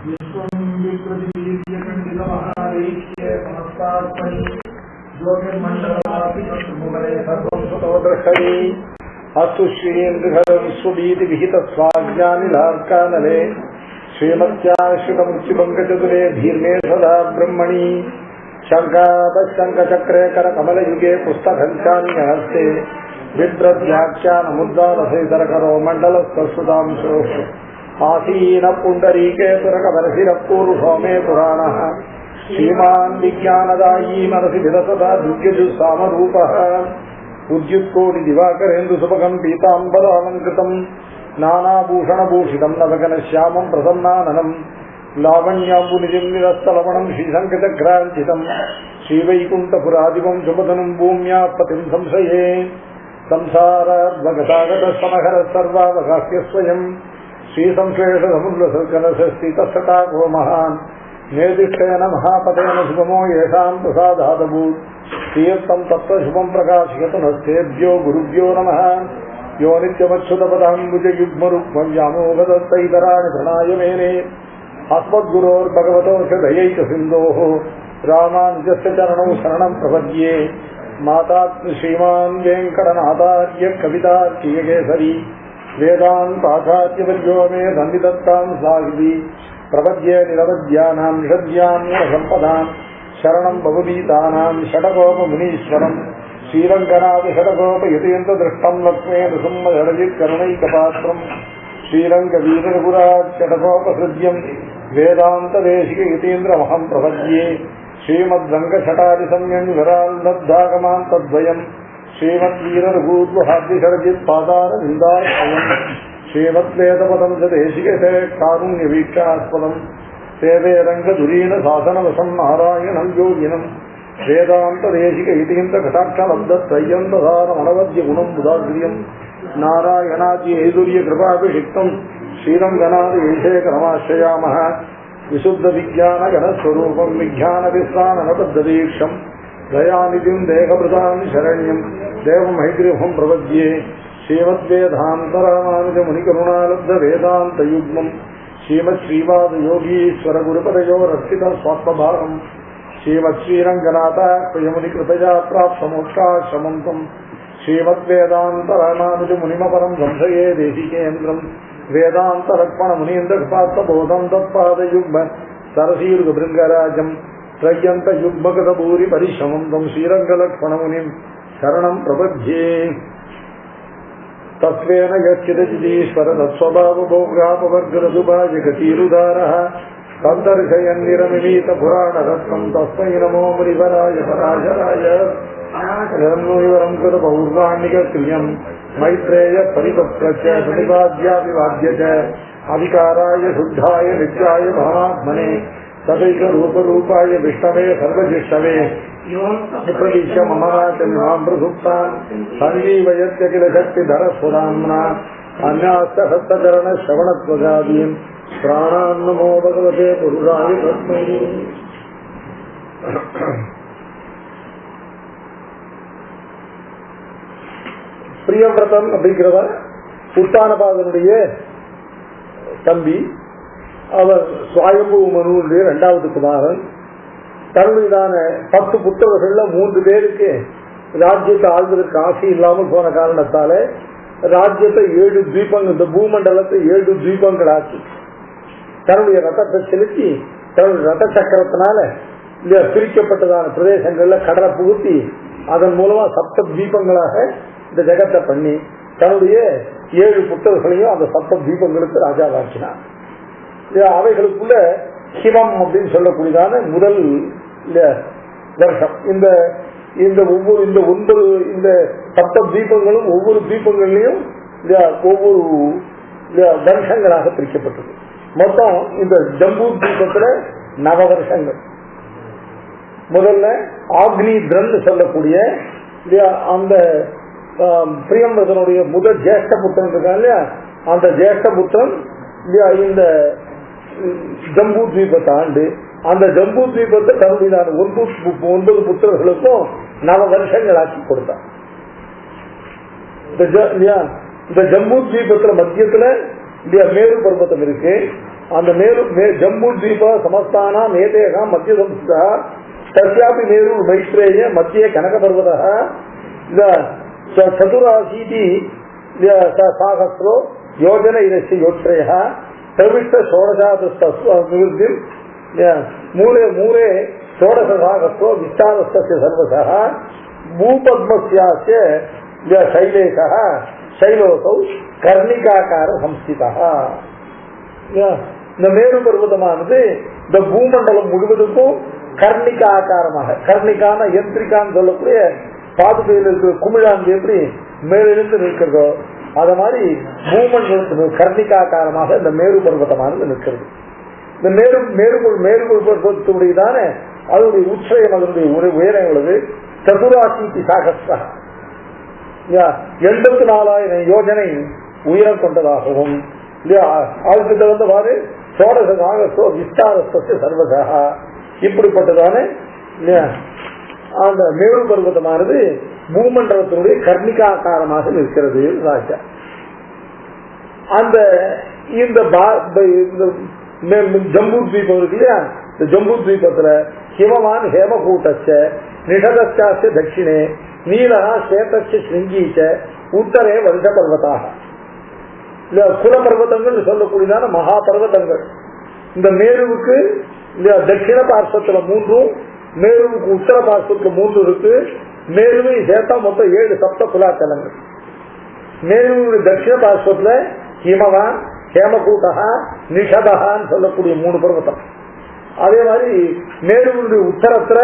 अस्तु श्रीन्द्रविश्वभीति विहित स्वाज्ञानिलार्कानले श्रीमत्याश्रितमुच्चिपङ्कचतुरे धीर्मे सदा ब्रह्मणि शङ्कापशङ्कचक्रे करकमलयुगे पुस्तकञ्चान्यहस्ते विद्रव्याख्यानमुद्दालसैतरकरो मण्डलस्तुतांशो आसीन पुण्डरीके तुरकवर्षिरपूरुषो मे पुराणः श्रीमान् विज्ञानदायी मनसि विरसदा दुर्गजुस्सामरूपः उद्युत्कोटि दिवाकरेन्दु सुभगं पीताम्बरालङ्कृतम् नानाभूषणभूषितं नवघनश्यामं प्रसन्नाननम् लावण्याम्बुनिधिं निरस्तलवणं श्रीशङ्खचक्राञ्चितम् श्रीवैकुण्ठपुरादिवं सुमधनुं भूम्याः पतिं संशये संसाराद्वगतागतसमहरः सर्वावकाश्यस्वयम् श्रीसंश्लेषसमुद्रसर्कलशस्थितस्तटाको महान् निर्दिष्टेन महापतेन शुभमो येषां प्रसादादभूत् श्रीयत्तं तत्त्वशुभं प्रकाशयतु नस्तेभ्यो गुरुभ्यो नमः यो नित्यमच्छुतपदाम्बुजयुग्मरुक्मव्यामोहदत्तैतराणि प्रणाय मेने अस्मद्गुरोर्भगवतोऽस्य दयैकसिन्धोः रामानुजस्य चरणौ शरणं प्रपद्ये माता श्रीमान् वेङ्कटनाथार्य कवितार्कियकेसरी वेदान्ताचार्यवर्यो मे सन्निधत्तां साहिबी प्रपद्ये निरवद्यानां षड्यां मूलसम्पदां शरणं भवभीतानां षडगोपमुनीश्वरं श्रीरङ्गनाथषडगोपयतीन्द्रदृष्टं लक्ष्मे नृसिंहषडजित्करुणैकपात्रं श्रीरङ्गवीररघुराजषडगोपहृद्यं वेदान्तदेशिकयतीन्द्रमहं प्रपद्ये श्रीमद्रङ्गषटादिसंयन्विराल्लब्धागमान् तद्वयं श्रीमद्वीररघूर्वहाद्यषडजित्पादारविन्दाश्रयम् श्रीमद्वेदपदं च देशिकते कारुण्यवीक्षास्पदम् सेवे रंगधुरीन शासनवशं नारायणं योगिनं वेदान्तदेशिक इतीन्द्रकटाक्षलब्धत्रय्यन्तधारमणवद्य गुणं बुधाग्र्यं नारायणाद्यैदुर्यकृपाभिषिक्तं श्रीरङ्गनाथेशेखरमाश्रयामः विशुद्धविज्ञानगणस्वरूपं विज्ञानविश्राणनबद्धदीक्षं दयानिधिं देहभृतां शरण्यं देवमैग्रीवं प्रपद्ये श्रीमद्वेदान्तरामानुजमुनिकरुणालब्धवेदान्तयुग्मम् श्रीमत्श्रीवादयोगीश्वर गुरुपदयो रक्षित स्वात्मभागम् श्रीमत्श्रीरङ्गनाथाख्यमुनिकृपया प्राप्तमोक्षाश्रमं तं श्रीमद्वेदान्तरामानुजमुनिमपरं संशये देशिकेन्द्रं वेदान्तलक्ष्मणमुनीन्द्रकृपार्थबोधं तत्पादयुग्म सरसीरुगभृङ्गराजं त्रय्यन्तयुग्मगतभूरिपरिश्रमं तं श्रीरङ्गलक्ष्मणमुनिं शरणं प्रपद्ये तत्वेन यच्चिदजीश्वर तत्स्वभावभोगापवर्गरजुभाजगतीरुदारः तद्दर्शयन्निरमिमीतपुराणरत्नं तस्मै नमो मुनिवराय पराशराय रन्मुनिवरं कृतपौर्वाणिकक्रियं मैत्रेय परिपप्रच्च प्रतिपाद्याभिवाद्य च अधिकाराय शुद्धाय नित्याय महात्मने तदैकरूपरूपाय विष्णवे सर्वजिष्णवे प्रविश्य ममाचन्मां प्रसुप्तान् सञ्जीवयत्य किल शक्तिधरस्वदाम्ना अन्यास्तहस्तचरणश्रवणत्वगादीन् प्राणान् नमो भगवते पुरुषाय तस्मै பிரியவிரதன் அப்படிங்கிறவர் உத்தானபாதனுடைய தம்பி. அவர் சுவாயம்பு மனுடைய இரண்டாவது குமாரன். தன்னுடையதான 10 புத்தகங்கள்ல 3 பேருக்கு ராஜ்யத்தை ஆள்வதற்கு ஆசை இல்லாமல் போன காரணத்தால ராஜ்யத்தை 7 தீபங்கள், இந்த பூமண்டலத்தை 7 தீபங்கள் ஆக்கி தன்னுடைய ரத்தத்தை செலுத்தி தன்னுடைய ரத்த சக்கரத்தினால பிரிக்கப்பட்டதான பிரதேசங்கள்ல கடலை புகுத்தி அதன் மூலமா 7 தீபங்களாக இந்த ஜெகத்தை பண்ணி தன்னுடைய 7 புத்தகங்களையும் அந்த 7 தீபங்களுக்கு ராஜாவாக்கினார். அவைகளுக்குள்ள சிவம் அப்படின்னு சொல்லக்கூடியதான முதல் வருஷம் இந்த ஒவ்வொரு இந்த 10 தீபங்களும் ஒவ்வொரு தீபங்கள்லையும் ஒவ்வொரு வருஷங்களாக பிரிக்கப்பட்டது. மொத்தம் இந்த ஜம்பூ தீபத்துல 9 வருஷங்கள். முதல்ல ஆக்னித்ரன் சொல்லக்கூடிய அந்த பிரியம்பதனுடைய முதல் ஜேஷ்ட புத்திரன் இருக்கான் இல்லையா, அந்த ஜேஷ்ட புத்திரன் இந்த ஜம்பூ தீபத்தை ஆண்டு அந்த ஜம்பூ தீபத்தை தன்னுடைய 9 புத்திரர்களுக்கும் 9 வருஷங்களாக்கி கொடுத்தான். இந்த ஜம்பூ தீபத்துல மத்தியத்துல மேரு பர்வத்தம் இருக்கு. அந்த ஜம்பு தீப சமஸ்தானாம் ஏதேகாம் மத்திய சம்ஸ்தா தஸ்யாபி மேரு மைத்ரேய மத்திய கனக பர்வத சதுராசீதி சாகஸ்ரோ யோஜன இதஸ்ய யோத்ரய பிரவிஷ்ட ஷோடசாதஸ்தி மூலே மூலே ஷோடசாகஸ்ரோ விஸ்தாரஸ்ய சர்வசः பூபத்மஸ்யாஸ்ய சைலேஷः சைலோசௌ கர்ணிகாகார சம்ஸ்திதः. இந்த மேரு பர்வதமானது இந்த பூமண்டலம் முழுவதுக்கும் கர்ணிகா ஆகாரமாக, கர்ணிகான யந்திரிகான்னு சொல்லக்கூடிய பாதுகையில் இருக்கிற குமிழாந்து எப்படி மேலிருந்து நிற்கிறதோ அத மாதிரி பூமண்டலத்தின் கர்ணிகாக்காரமாக இந்த மேரு பர்வதமானது நிற்கிறது. இந்த மேருகோள் பர்வதத்துடையதான அதனுடைய உச்சயம், அதனுடைய உயரம் உள்ளது சதுராசீதி சாகஸ்ரா 84,000 யோஜனை உயரம் கொண்டதாகவும் அதுக்கு தகுந்தவாறு சோடசாகஸ்தோ விஸ்தாரஸ்தஸ்ய சர்வசः இப்படிப்பட்டதான அந்த மேரு பர்வதமானது பூமண்டலத்தினுடைய கர்ணிகாக்காரமாக நிற்கிறது ராஜா. அந்த இந்த ஜம்பு தீபம் இருக்கு இல்லையா, இந்த ஜம்பு தீபத்துல ஹிமவான் ஹேமகூட்டச்ச நிஷதச்சாஸ்ய தட்சிணே நீலகா ஸ்வேதச்ச ஸ்ருங்கீச்ச உத்தரே வருஷ பர்வதாக குல பர்வதங்கள் சொல்லக்கூடியதான மகா பர்வதங்கள். இந்த மேருவுக்கு தட்சிண பார்சத்துல 3, மேருவுக்கு உத்தர பார்சத்துல 3 இருக்கு. மேருவை சேர்த்தா மொத்தம் 7 சப்த குலாச்சலங்கள். மேருவுடைய தட்சிண பார்சத்துல ஹிமவான் ஹேமகூட்டா நிஷதகான்னு சொல்லக்கூடிய 3 பர்வதம். அதே மாதிரி மேருவுடைய உத்தரத்துல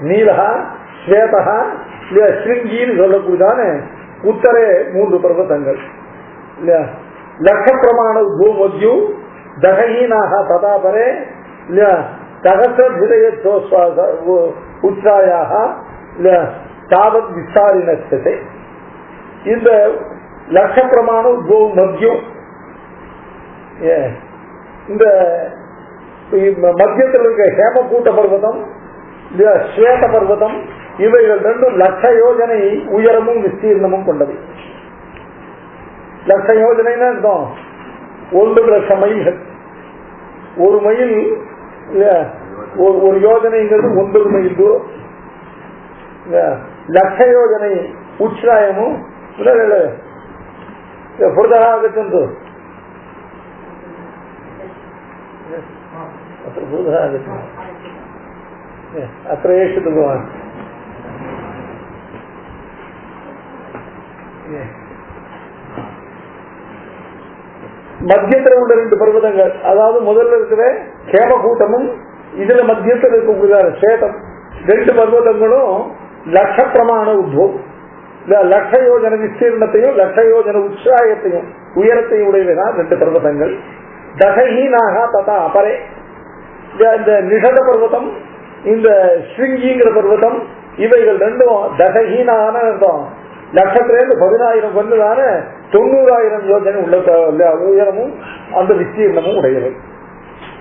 நீலகா ஸ்வேதகா ஸ்ருங்கின்னு சொல்லக்கூடியதான உத்தரே 3 பர்வதங்கள். லட்ச பிரமாண பூமத்யு தகஹீனாக ததாபரே சகசிரய உச்சாயாக தாவத் விஸ்தாரினத்தை. இந்த லட்ச பிரமாண பூமத்யு இந்த மத்தியத்தில் இருக்க ஹேமகூட்ட பர்வதம் ஸ்வேத பர்வதம் இவைகள் 2 லட்ச யோஜனை உயரமும் விஸ்தீர்ணமும் கொண்டது. லட்ச யோஜனைன்னு அர்த்தம் 1 லட்சம் மைல்கள். 1 மைல் ஒரு யோஜனைங்கிறது 9 மைல் தூரம். லட்ச யோஜனை உச்சாயமும் புரதாகச்சந்து अत्र एषतु भवान् மத்தியத்தில் உள்ள 2 பர்வதங்கள், அதாவது முதல்ல இருக்கிற ஹேமகூட்டமும் இதுல மத்தியத்தில் இருக்கக்கூடிய சேதம் 2 பர்வதங்களும் லட்ச பிரமாண உத்வம், லட்ச யோஜன விஸ்தீர்ணத்தையும் லட்ச யோஜன உற்சாயத்தையும் உயரத்தையும் உடையதான் 2 பர்வதங்கள். தகஹீனாக ததா அபரே இந்த நிஷத பர்வதம் இந்த ஸ்ருங்கிங்கிற பர்வதம் இவைகள் 2 தகஹீனான அர்த்தம். லட்சத்திலிருந்து 10,000 கொண்டுதான 90,000 யோஜனை உள்ள உயரமும் அந்த விஸ்தீர்ணமும் உடையவை.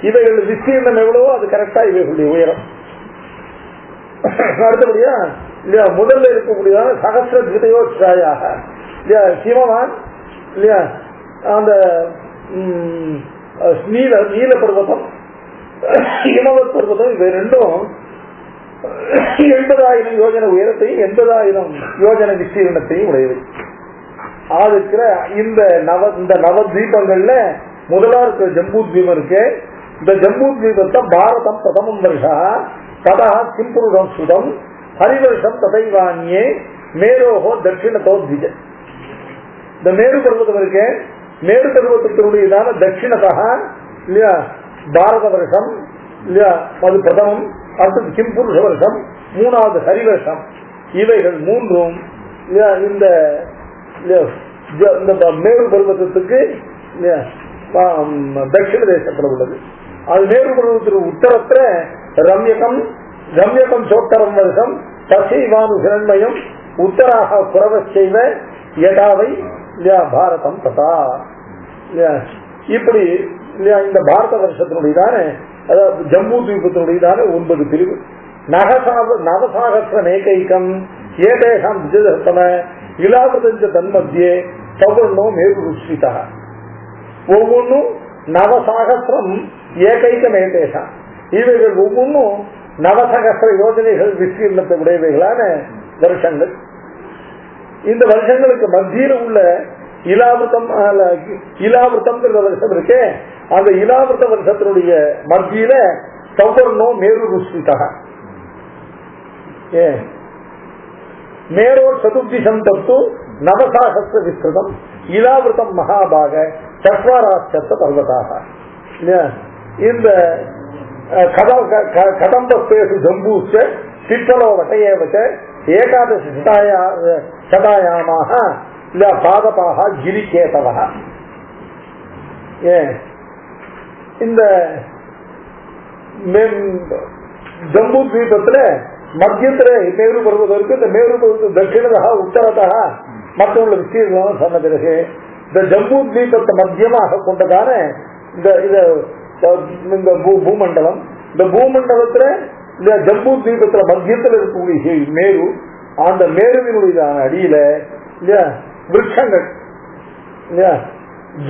இவைகள் விஸ்தீர்ணம் எவ்வளவோ அது கரெக்டா இவைகளுடைய உயரம். அடுத்தபடியா இல்லையா முதல்ல இருக்கக்கூடியதான சகசிர திரையோச்சாயாக இல்லையா ஹிமவான் இல்லையா அந்த நீல பர்வதம் ஹிமவத் பர்வதம் இவை 2 80,000 யோஜனை உயரத்தையும் 80,000 யோஜனை விஸ்தீர்ணத்தையும் உடையவை. இருக்கிற இந்த நவத்வீபங்கள்ல முதலா இருக்கிற ஜம்பூ தீபம் இருக்கு. இந்த ஜம்பூ தீபத்தை பாரதம் பிரதமம் வருஷா ததா கிம்புருடம் சுதம் ஹரிவர்ஷம் ததைவானியே மேரோகோ தட்சிணத்தோ திஜ. இந்த மேரு பர்வதம் இருக்கு. மேரு பர்வதத்தினுடையதான தட்சிணத்தா இல்லையா பாரத வருஷம் இல்லையா அது பிரதமம், அடுத்தது கிம்புருஷ வருஷம், 3வது ஹரிவர்ஷம். இவைகள் 3ம் இந்த மேரு பர்வதத்துக்கு தட்சிண தேசத்தில் உள்ளது. அது மேரு பர்வதத்திற்கு உத்தரத்துல ரம்யகம் சோத்தரம் வருஷம் தசைவானு ஹிரண்மயம் உத்தராக குறவ செய்வ யதாவை பாரதம் ததா. இப்படி இந்த பாரத வருஷத்தினுடையதான அதாவது ஜம்பூ தீபத்தினுடையதான 9 பிரிவு. நவசாகசிர நேகைக்கம் ஏதேகம் விஜயதர்த்தம இலாவதஞ்ச தன்மத்தியே சௌவர்ணோ மேரு ருஷ்டிதா. ஒவ்வொன்றும் நவசாகசிரம் ஏகைக்கமேதேஷா. இவைகள் ஒவ்வொன்றும் நவசகசிர யோஜனைகள் விஸ்தீர்ணத்தை உடையவைகளான வருஷங்கள். இந்த வருஷங்களுக்கு மத்தியில் உள்ள இலாவிருத்தம் வருஷம் இருக்கே, அந்த இலாவிருத்த வருஷத்தினுடைய மத்தியில சௌவர்ணோ மேரு ருஷ்டிதா மேரோ சதுர்திசம் தத்து நவசாகசிர விஸ்கிருதம் இலாவிருத்தம் மகாபாக சத்வாராட்சத்த பர்வதாக. இந்த கடம்பஸ்தேஷு ஜம்பூச்ச சிற்பலோ வட்டையேவச்ச ஏகாதசி சதாயாமாக இல்ல பாதபாக கிரிகேதவ. இந்த ஜம்பூ தீபத்துல மத்தியத்துல மேரு பருவதம் இருக்கு. இந்த மேரு பருவத்து தட்சிணதா உத்தரதா மற்றவங்களை விஸ்தீர்ணம் சொன்ன பிறகு இந்த ஜம்பூ தீபத்தை மத்தியமாக கொண்டதான இந்த பூமண்டலம், இந்த பூமண்டலத்துல இந்த ஜம்பூ தீபத்துல மத்தியத்தில் இருக்கக்கூடிய மேரு, அந்த மேருவினுடைய அடியில விருட்சங்கள்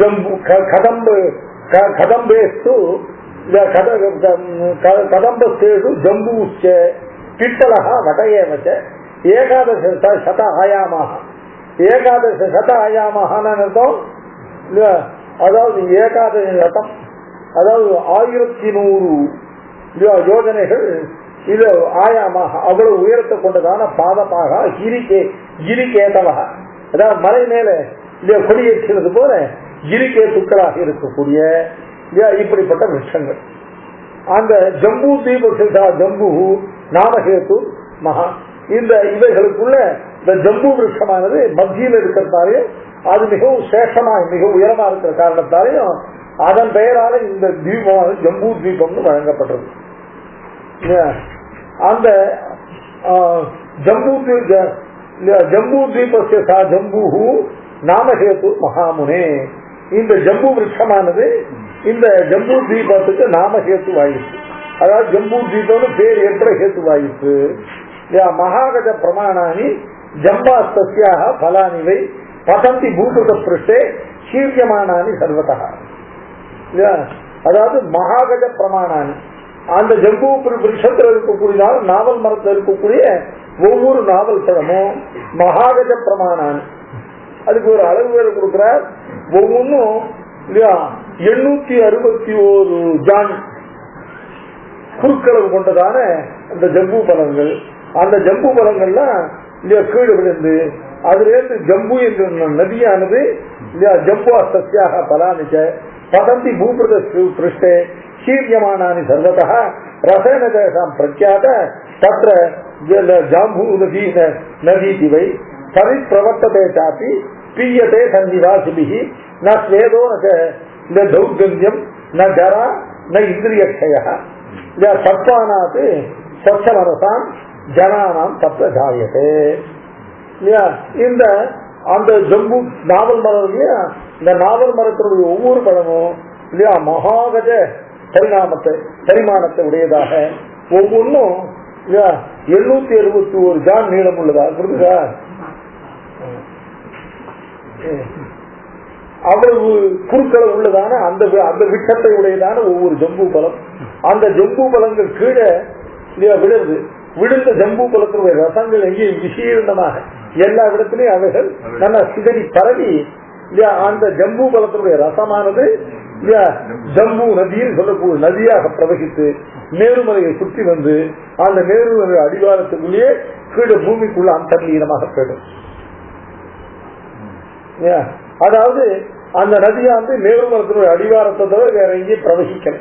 ஜம்பு கதம்பேஸ்து கதம்பஸ்தேஷு ஜம்பூச்ச பித்தலகா வடயேவச்ச ஏகாதச சத ஆயாமாக. ஏகாதச சத ஆயாமகான்னு அர்த்தம். அதாவது ஏகாதச சதம், அதாவது 1100 யோஜனைகள் இது ஆயாமாக அவ்வளவு உயரத்தை கொண்டதான பாதமாக கிரிகேதவக, அதாவது மலை மேல கொடியேற்றது போல கிரிகேத்துக்களாக இருக்கக்கூடிய இப்படிப்பட்ட விருட்சங்கள். அந்த ஜம்பூ தீபா ஜம்பு நாமஹேத்து மகா. இந்த இவைகளுக்குள்ள இந்த ஜம்பு விருட்சமானது மத்தியில் இருக்கிறதாலையும் அது மிகவும் சேஷமாக மிக உயரமா இருக்கிற காரணத்தாலையும் அதன் பெயரால இந்த தீபமானது ஜம்பூ தீபம்னு வழங்கப்பட்டது. அந்த ஜம்பூ தீபஸ்ய சா ஜம்பூ நாமஹேத்து மகாமுனே. இந்த ஜம்பு விருட்சமானது இந்த ஜம்பூ தீபத்துக்கு நாமஹேத்து வாயிற்று. அதாவது ஜம்பூ தீபம்னு பேர் ஏற்பட ஹேத்து வாயிற்று. மகாகஜ பிரமாணானி ஜம்பாஸ்தியாக பலானிவை பசந்தி பூகிருத பிருஷ்டே சீர்யமானானி சர்வதா. அதாவது மகாகஜ பிரமாணானி அந்த ஜம்பூ விருட்சத்தில் இருக்கக்கூடிய நாவல் மரத்தில் இருக்கக்கூடிய ஒவ்வொரு நாவல் பழமும் மகாகஜ பிரமாணானி. அதுக்கு ஒரு அளவு வேறு கொடுக்கிறார். ஒவ்வொன்றும் 861 ஜான் குறுக்களவு கொண்டதான அந்த ஜம்பூ பழங்கள். அந்த ஜம்பூ பழங்கள்லாம் கீழே விழுந்து அதிலிருந்து ஜம்பு என்ற நதியானது ஜம்பு சத்தியாக பலானிச்ச பதந்தி பூபிருத பிருஷ்டே சீர்யமானானி சர்வதா ரசேன தேசாம் பிரக்யாத தத்ர ஜாம்பூ நதி வை பரிப்பிரவர்த்ததே சாப்பி பீயதே சன்னிவாசிபிஹி ந ஸ்வேதோ ந தௌர்கந்தியம் ந ஜரா ந இந்திரியக்ஷயः சத்வானாத் ஸ்வச்சமனசாம் ஜனானாம் தத்ர ஜாயதே. இந்த அந்த ஜம்பு நாவல் மரம் இல்லையா, இந்த நாவல் மரத்தினுடைய ஒவ்வொரு பழமும் இல்லையா மகாகஜ பரிமாணத்தை உடையதாக ஒவ்வொன்றும் 861 ஜான் நீளம் உள்ளதா புரியுதா? அவ்வளவு குறுக்களவு உள்ளதான அந்த விட்டத்தை உடையதான ஒவ்வொரு ஜம்பு பழம். அந்த ஜம்பு பழங்கள் கீழே விழுந்து விழுந்த ஜம்பு பழத்தினுடைய ரசங்கள் எங்கேயும் விசீர்ணமாக எல்லா இடத்திலையும் அவைகள் நல்ல சிதறி பரவி அந்த ஜம்பு பழத்தினுடைய ரசமானது ஜம்பு நதியில் சொல்லக்கூடிய நதியாக பிரவகித்து மேருமலையை சுற்றி வந்து அந்த மேருமலை அடிவாரத்துக்குள்ளேயே கீழே பூமிக்குள்ள அந்தர்லீனமாக போயிடும். அதாவது அந்த நதியானது மேருமலத்தினுடைய அடிவாரத்தை தவிர வேற எங்கேயும் பிரவகிக்கல.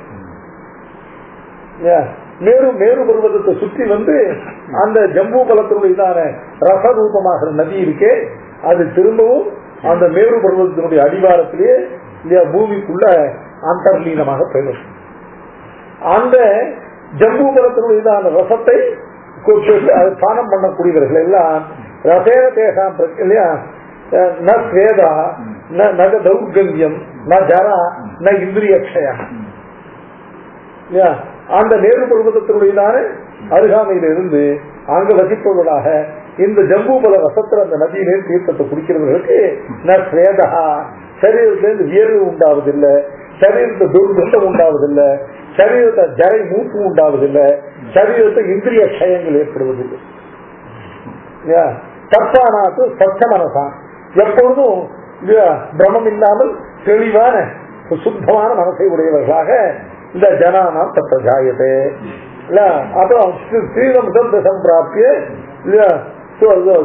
மேரு பர்வதத்தை சுற்றி வந்து அந்த ஜம்பு பலத்தினுடைய ரசரூபமாக நதி இருக்கே அது திரும்பவும் அந்த மேரு பர்வதத்தினுடைய அடிவாரத்திலேயே பூமிக்குள்ள அந்தர்லீனமாக போயிடும். அந்த ஜம்பு பலத்தினுடைய ரசத்தை பானம் பண்ணக்கூடியவர்கள் எல்லாம் ரசேன தேசாம் இல்லையா ந ஸ்வேதா ந தௌர்கந்தியம் ந ஜரா ந இந்திரியக்ஷயா. அந்த நேரு பர்வதத்தினுடைய அருகாமையிலிருந்து அங்க வசிப்பவர்களாக இந்த ஜம்பு பல ரசத்தில் அந்த நதியிலே தீர்த்தத்தை குடிக்கிறவர்களுக்கு ந ஸ்வேதா சரீரத்திலிருந்து வியர்வு உண்டாவதில்லை, சரீரத்தை துர்கந்தம் உண்டாவதில்லை, சரீரத்தை ஜரை மூப்பு உண்டாவதில்லை, சரீரத்தை இந்திரிய க்ஷயங்கள் ஏற்படுவதில்லை. தப்பானாத்து சச்ச மனசான் எப்பொழுதும் பிரமம் இல்லாமல் தெளிவான சுத்தமான மனசை உடையவர்களாக இந்த ஜனானாம் தப்ப ஜாயதே. அப்புறம் ஸ்ரீரம் சம்பிராப்பிய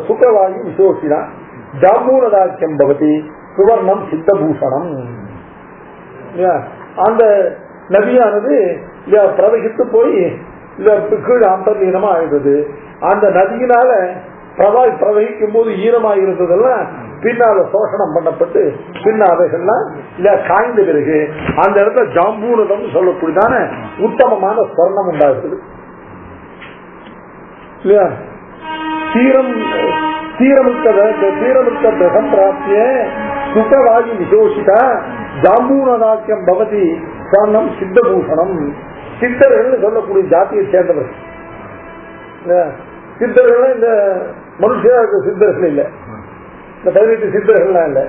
சுகவாயு விசோசினா ஜாம்பூனதாக்கியம் பவதி சுவர்ணம் சித்தபூஷணம். அந்த நதியானது பிரவகித்து போய் கீழே அந்தர்லீனமா ஆயிடுது. அந்த நதியினால பிரவகிக்கும் போது ஈரமாக இருந்ததெல்லாம் பின்னால சோஷணம் பண்ணப்பட்டு பின்னாவைகள்லாம் காய்ந்த பிறகு அந்த இடத்துல ஜாம்பூனதம் சொல்லக்கூடியதான உத்தமமான ஸ்வர்ணம் உண்டாகுது இல்லையா. சீரமிக்க சுகவாயு விசோஷிதா ஜாம்பூனதாக்கியம் பவதி ஸ்வர்ணம் சித்தபூஷணம். சித்தர்கள் சொல்லக்கூடிய ஜாத்தியை சேர்ந்தவர். சித்தர்கள் இந்த மனுஷியா சித்தர்கள் இல்ல, இந்த 18 சித்தர்கள்லாம் இல்ல.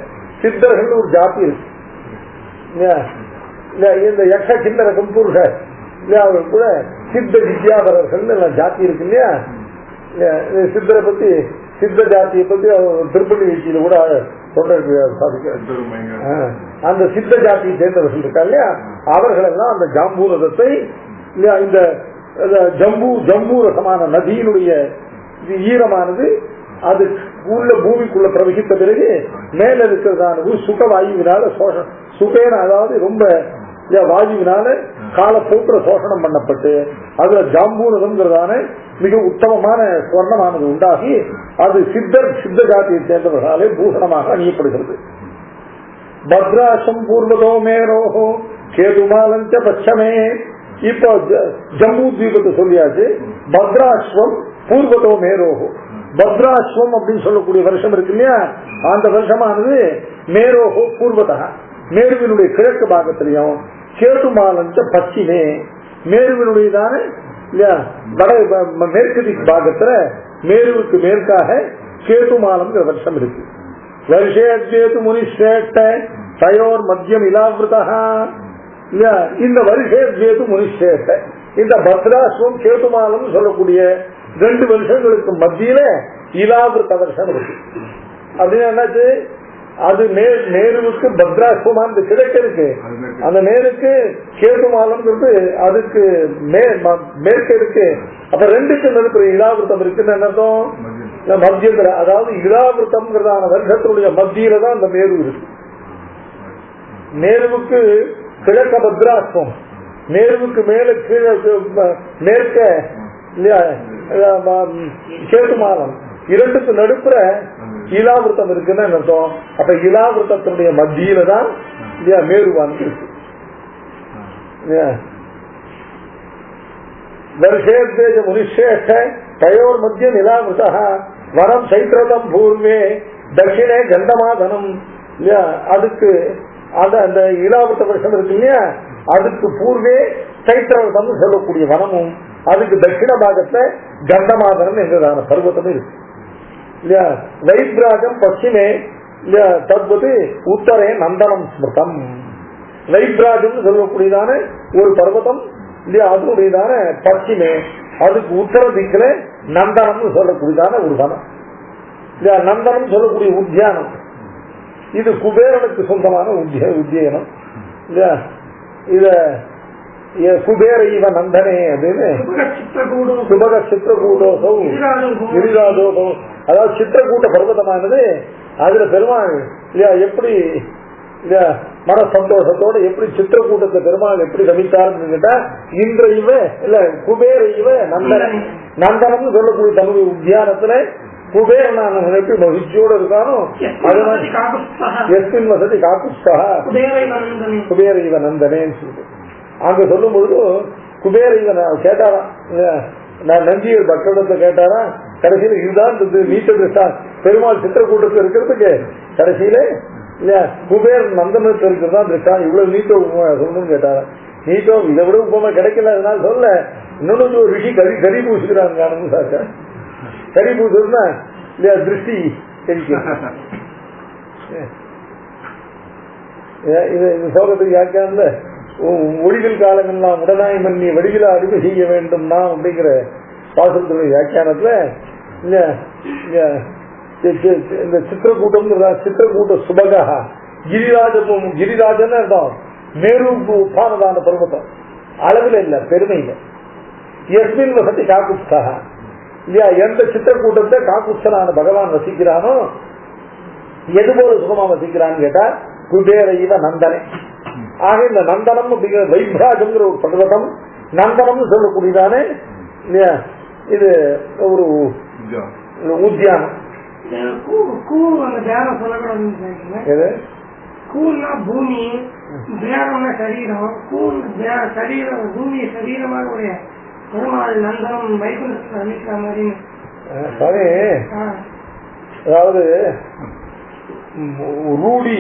சித்தர்கள் ஒரு ஜாதி இருக்கு. இந்த யக்ஷ கிண்ணற கம்பூர்ஷ அவர் கூட சித்த வித்யாதரர்கள் ஜாதி இருக்கு இல்லையா. சித்தரை பத்தி சித்த ஜாத்தியை பத்தி திருப்பதி வீழ்ச்சியில கூட அந்த சித்த ஜாத்தியை சேர்ந்தவர்கள் இருக்கா இல்லையா, அவர்கள் எல்லாம் அந்த ஜாம்பூரதத்தை இந்த ஜம்பூ ரசமான நதியினுடைய ஈரமானது அது உள்ள பூமிக்குள்ள பிரவகித்த பிறகு மேல இருக்கிறதானது சுகவாயுவினால சுகேன அதாவது ரொம்ப வாயுவினால காலப்போக்கிற சோஷணம் பண்ணப்பட்டு அதுல ஜாம்பூனதம்ங்கிறதான மிக உத்தமமான ஸ்வர்ணமானது உண்டாகி அது சித்த ஜாத்தியை சேர்ந்தவர்களாலே பூஷணமாக அணியப்படுகிறது. பத்ராசம் பூர்வதோ மேரோஹோ கேதுமாலஞ்ச பட்சமே. இப்போ ஜம்மு தீபத்தை சொல்லியாச்சு. பத்ராஸ்வம் பூர்வதோ மேரோஹோ. பத்ராஸ்வம் அப்படின்னு சொல்லக்கூடிய வருஷம் இருக்கு இல்லையா, அந்த வருஷமானது மேரோஹோ பூர்வதா மேருவினுடைய கிழக்கு பாகத்திலையும், கேதுமாலஞ்ச பச்சிமே மேருவினுடையதான மேற்கு திக்கு பாகத்துல மேருவுக்கு மேற்காக கேதுமாலம்ங்கிற வருஷம் இருக்கு. வருஷேத்து முனிஷ்ரேஷ்ட தயோர் மத்தியம் இலாவிருதா. இந்த வருஷேத்து முனிஷ்ரேஷ்ட இந்த பத்ராஸ்வம் கேதுமாலம் சொல்லக்கூடிய 2 வருஷங்களுக்கு மத்தியில இலாவிருத்த வருஷம் இருக்கு. அப்படின்னு என்னாச்சு, அது நேருவுக்கு பத்ராஸ்வமான கிழக்கு இருக்கு, அந்த நேருக்கு கேதுமாலம் அதுக்கு மேற்கு இருக்கு. அப்ப 2க்கு நடுப்புற இலாவிருத்தம் இருக்குன்னு என்னதும் மத்தியத்துல, அதாவது இலாவிருத்தம்ங்கிறதான வருஷத்தினுடைய மத்தியில தான் அந்த மேரு இருக்கு. நேருவுக்கு கிழக்க பத்ராஸ்வம், நேருவுக்கு மேல கீழே மேற்க கேதுமாலம், 2க்கு நடுப்புற இலாவிருத்தம் இருக்குன்னு அர்த்தம். அப்ப இலாவிருத்தத்தினுடைய மத்தியில தான் மேருவான் இருக்கு. வருஷேத்வேஜ முனிஷேஷ்ட தயோர் மத்தியம் இலாவிருத்தா வரம் சைத்திரதம் பூர்வே தட்சிணே கந்தமாதனம். அதுக்கு அந்த இலாவிருத்த வருஷம் இருக்கு இல்லையா, அதுக்கு பூர்வே சைத்திரதம் சொல்லக்கூடிய வனமும், அதுக்கு தட்சிண பாகத்துல கந்தமாதனம் என்றதான பர்வத்தமும் இருக்கு இல்லையா. வைப்ராஜம் பশ্চিமே தத்வது உத்தரே நந்தனம் ஸ்மிருதம். வைப்ராஜம் சொல்லக்கூடியதான ஒரு பர்வதம் இல்லையா, அதனுடையதான பশ্চিமே, அதுக்கு உத்தர திக்குல நந்தனம் சொல்லக்கூடியதான ஒரு வனம் இல்லையா. நந்தனம் சொல்லக்கூடிய உத்தியானம் இது குபேரனுக்கு சொந்தமான உத்தியானம் இல்லையா. இத குபேர இவ நந்தனே அப்படின்னு சுபக சித்திரகூடோசோ கிரிராஜோசோ, அதாவது சித்திரக்கூட்ட பர்வதமானது அதுல பெருமாள் இல்லையா எப்படி இல்லையா மன சந்தோஷத்தோட எப்படி சித்திரக்கூட்டத்தை பெருமாள் எப்படி கமித்தாருன்னு கேட்டா, இன்ற இவ இல்ல குபேர இவ நந்தனம். நந்தனம் சொல்லக்கூடிய தன்னுடைய உத்தியானத்துல குபேரனான எப்படி மகிழ்ச்சியோட இருக்கானோ அது மாதிரி எஸ்பின் வசதி காக்குஸ்தா குபேர இவ நந்தனேன்னு சொல்லிட்டு அங்க சொல்லும் பொழுது குபேர இவன் கேட்டாராம், நான் நஞ்சியர் பக்தத்தை கேட்டாரா, கடைசியில இதுதான் நீட்ட பெருமாள் சித்திரக்கூட்டத்தில் இருக்கிறதுக்கு கடைசியில இல்லையா குபேர் நந்தனத்தில் இருக்கிறதா இருக்கா, இவ்வளவு நீட்ட உபமா சொல்லணும்னு கேட்டாரா. நீட்டம் இதை விட உபமா கிடைக்கல, அதனால சொல்ல இன்னொன்னு ஒரு ரிஷி கறி பூசுகிறாங்க சாச்சா. கறி பூசுறதுனா இல்லையா திருஷ்டி தெரிவிக்க. இது சோகத்துக்கு யாருக்காந்த ஒளிகள் காலங்கள்லாம் உடனாய் மன்னி வடிவில அறிவு செய்ய வேண்டும் நாம் அப்படிங்கிற பாசனத்துடைய வியாக்கியானத்துல இந்த சித்திரக்கூட்டம் சித்திரக்கூட்ட சுபகா கிரிராஜன் அர்த்தம் மேருக்கு உப்பானதான பர்வத்தம் அளவில் இல்ல பெருமை இல்லை. எஸ்மின் வசதி காக்குஸ்தா இல்லையா, எந்த சித்திரக்கூட்டத்தை காக்குஸ்தனான பகவான் வசிக்கிறானோ எது போல சுகமா வசிக்கிறான்னு கேட்டா குபேர இவ நந்தனை. ஆக இந்த நந்தனம் அப்படிங்கிற வைப்ராஜம்ங்கிற ஒரு பர்வதம் நந்தனம் சொல்லக்கூடியதானே இல்லையா, இது ஒரு உத்தியானம். பூமி தேவம்னா சரீரம், பூமி சரீரமாக உடைய பெருமாள் நந்தனம் வைகுண்டத்தில் அமைக்கிற மாதிரி. அதாவது ரூடி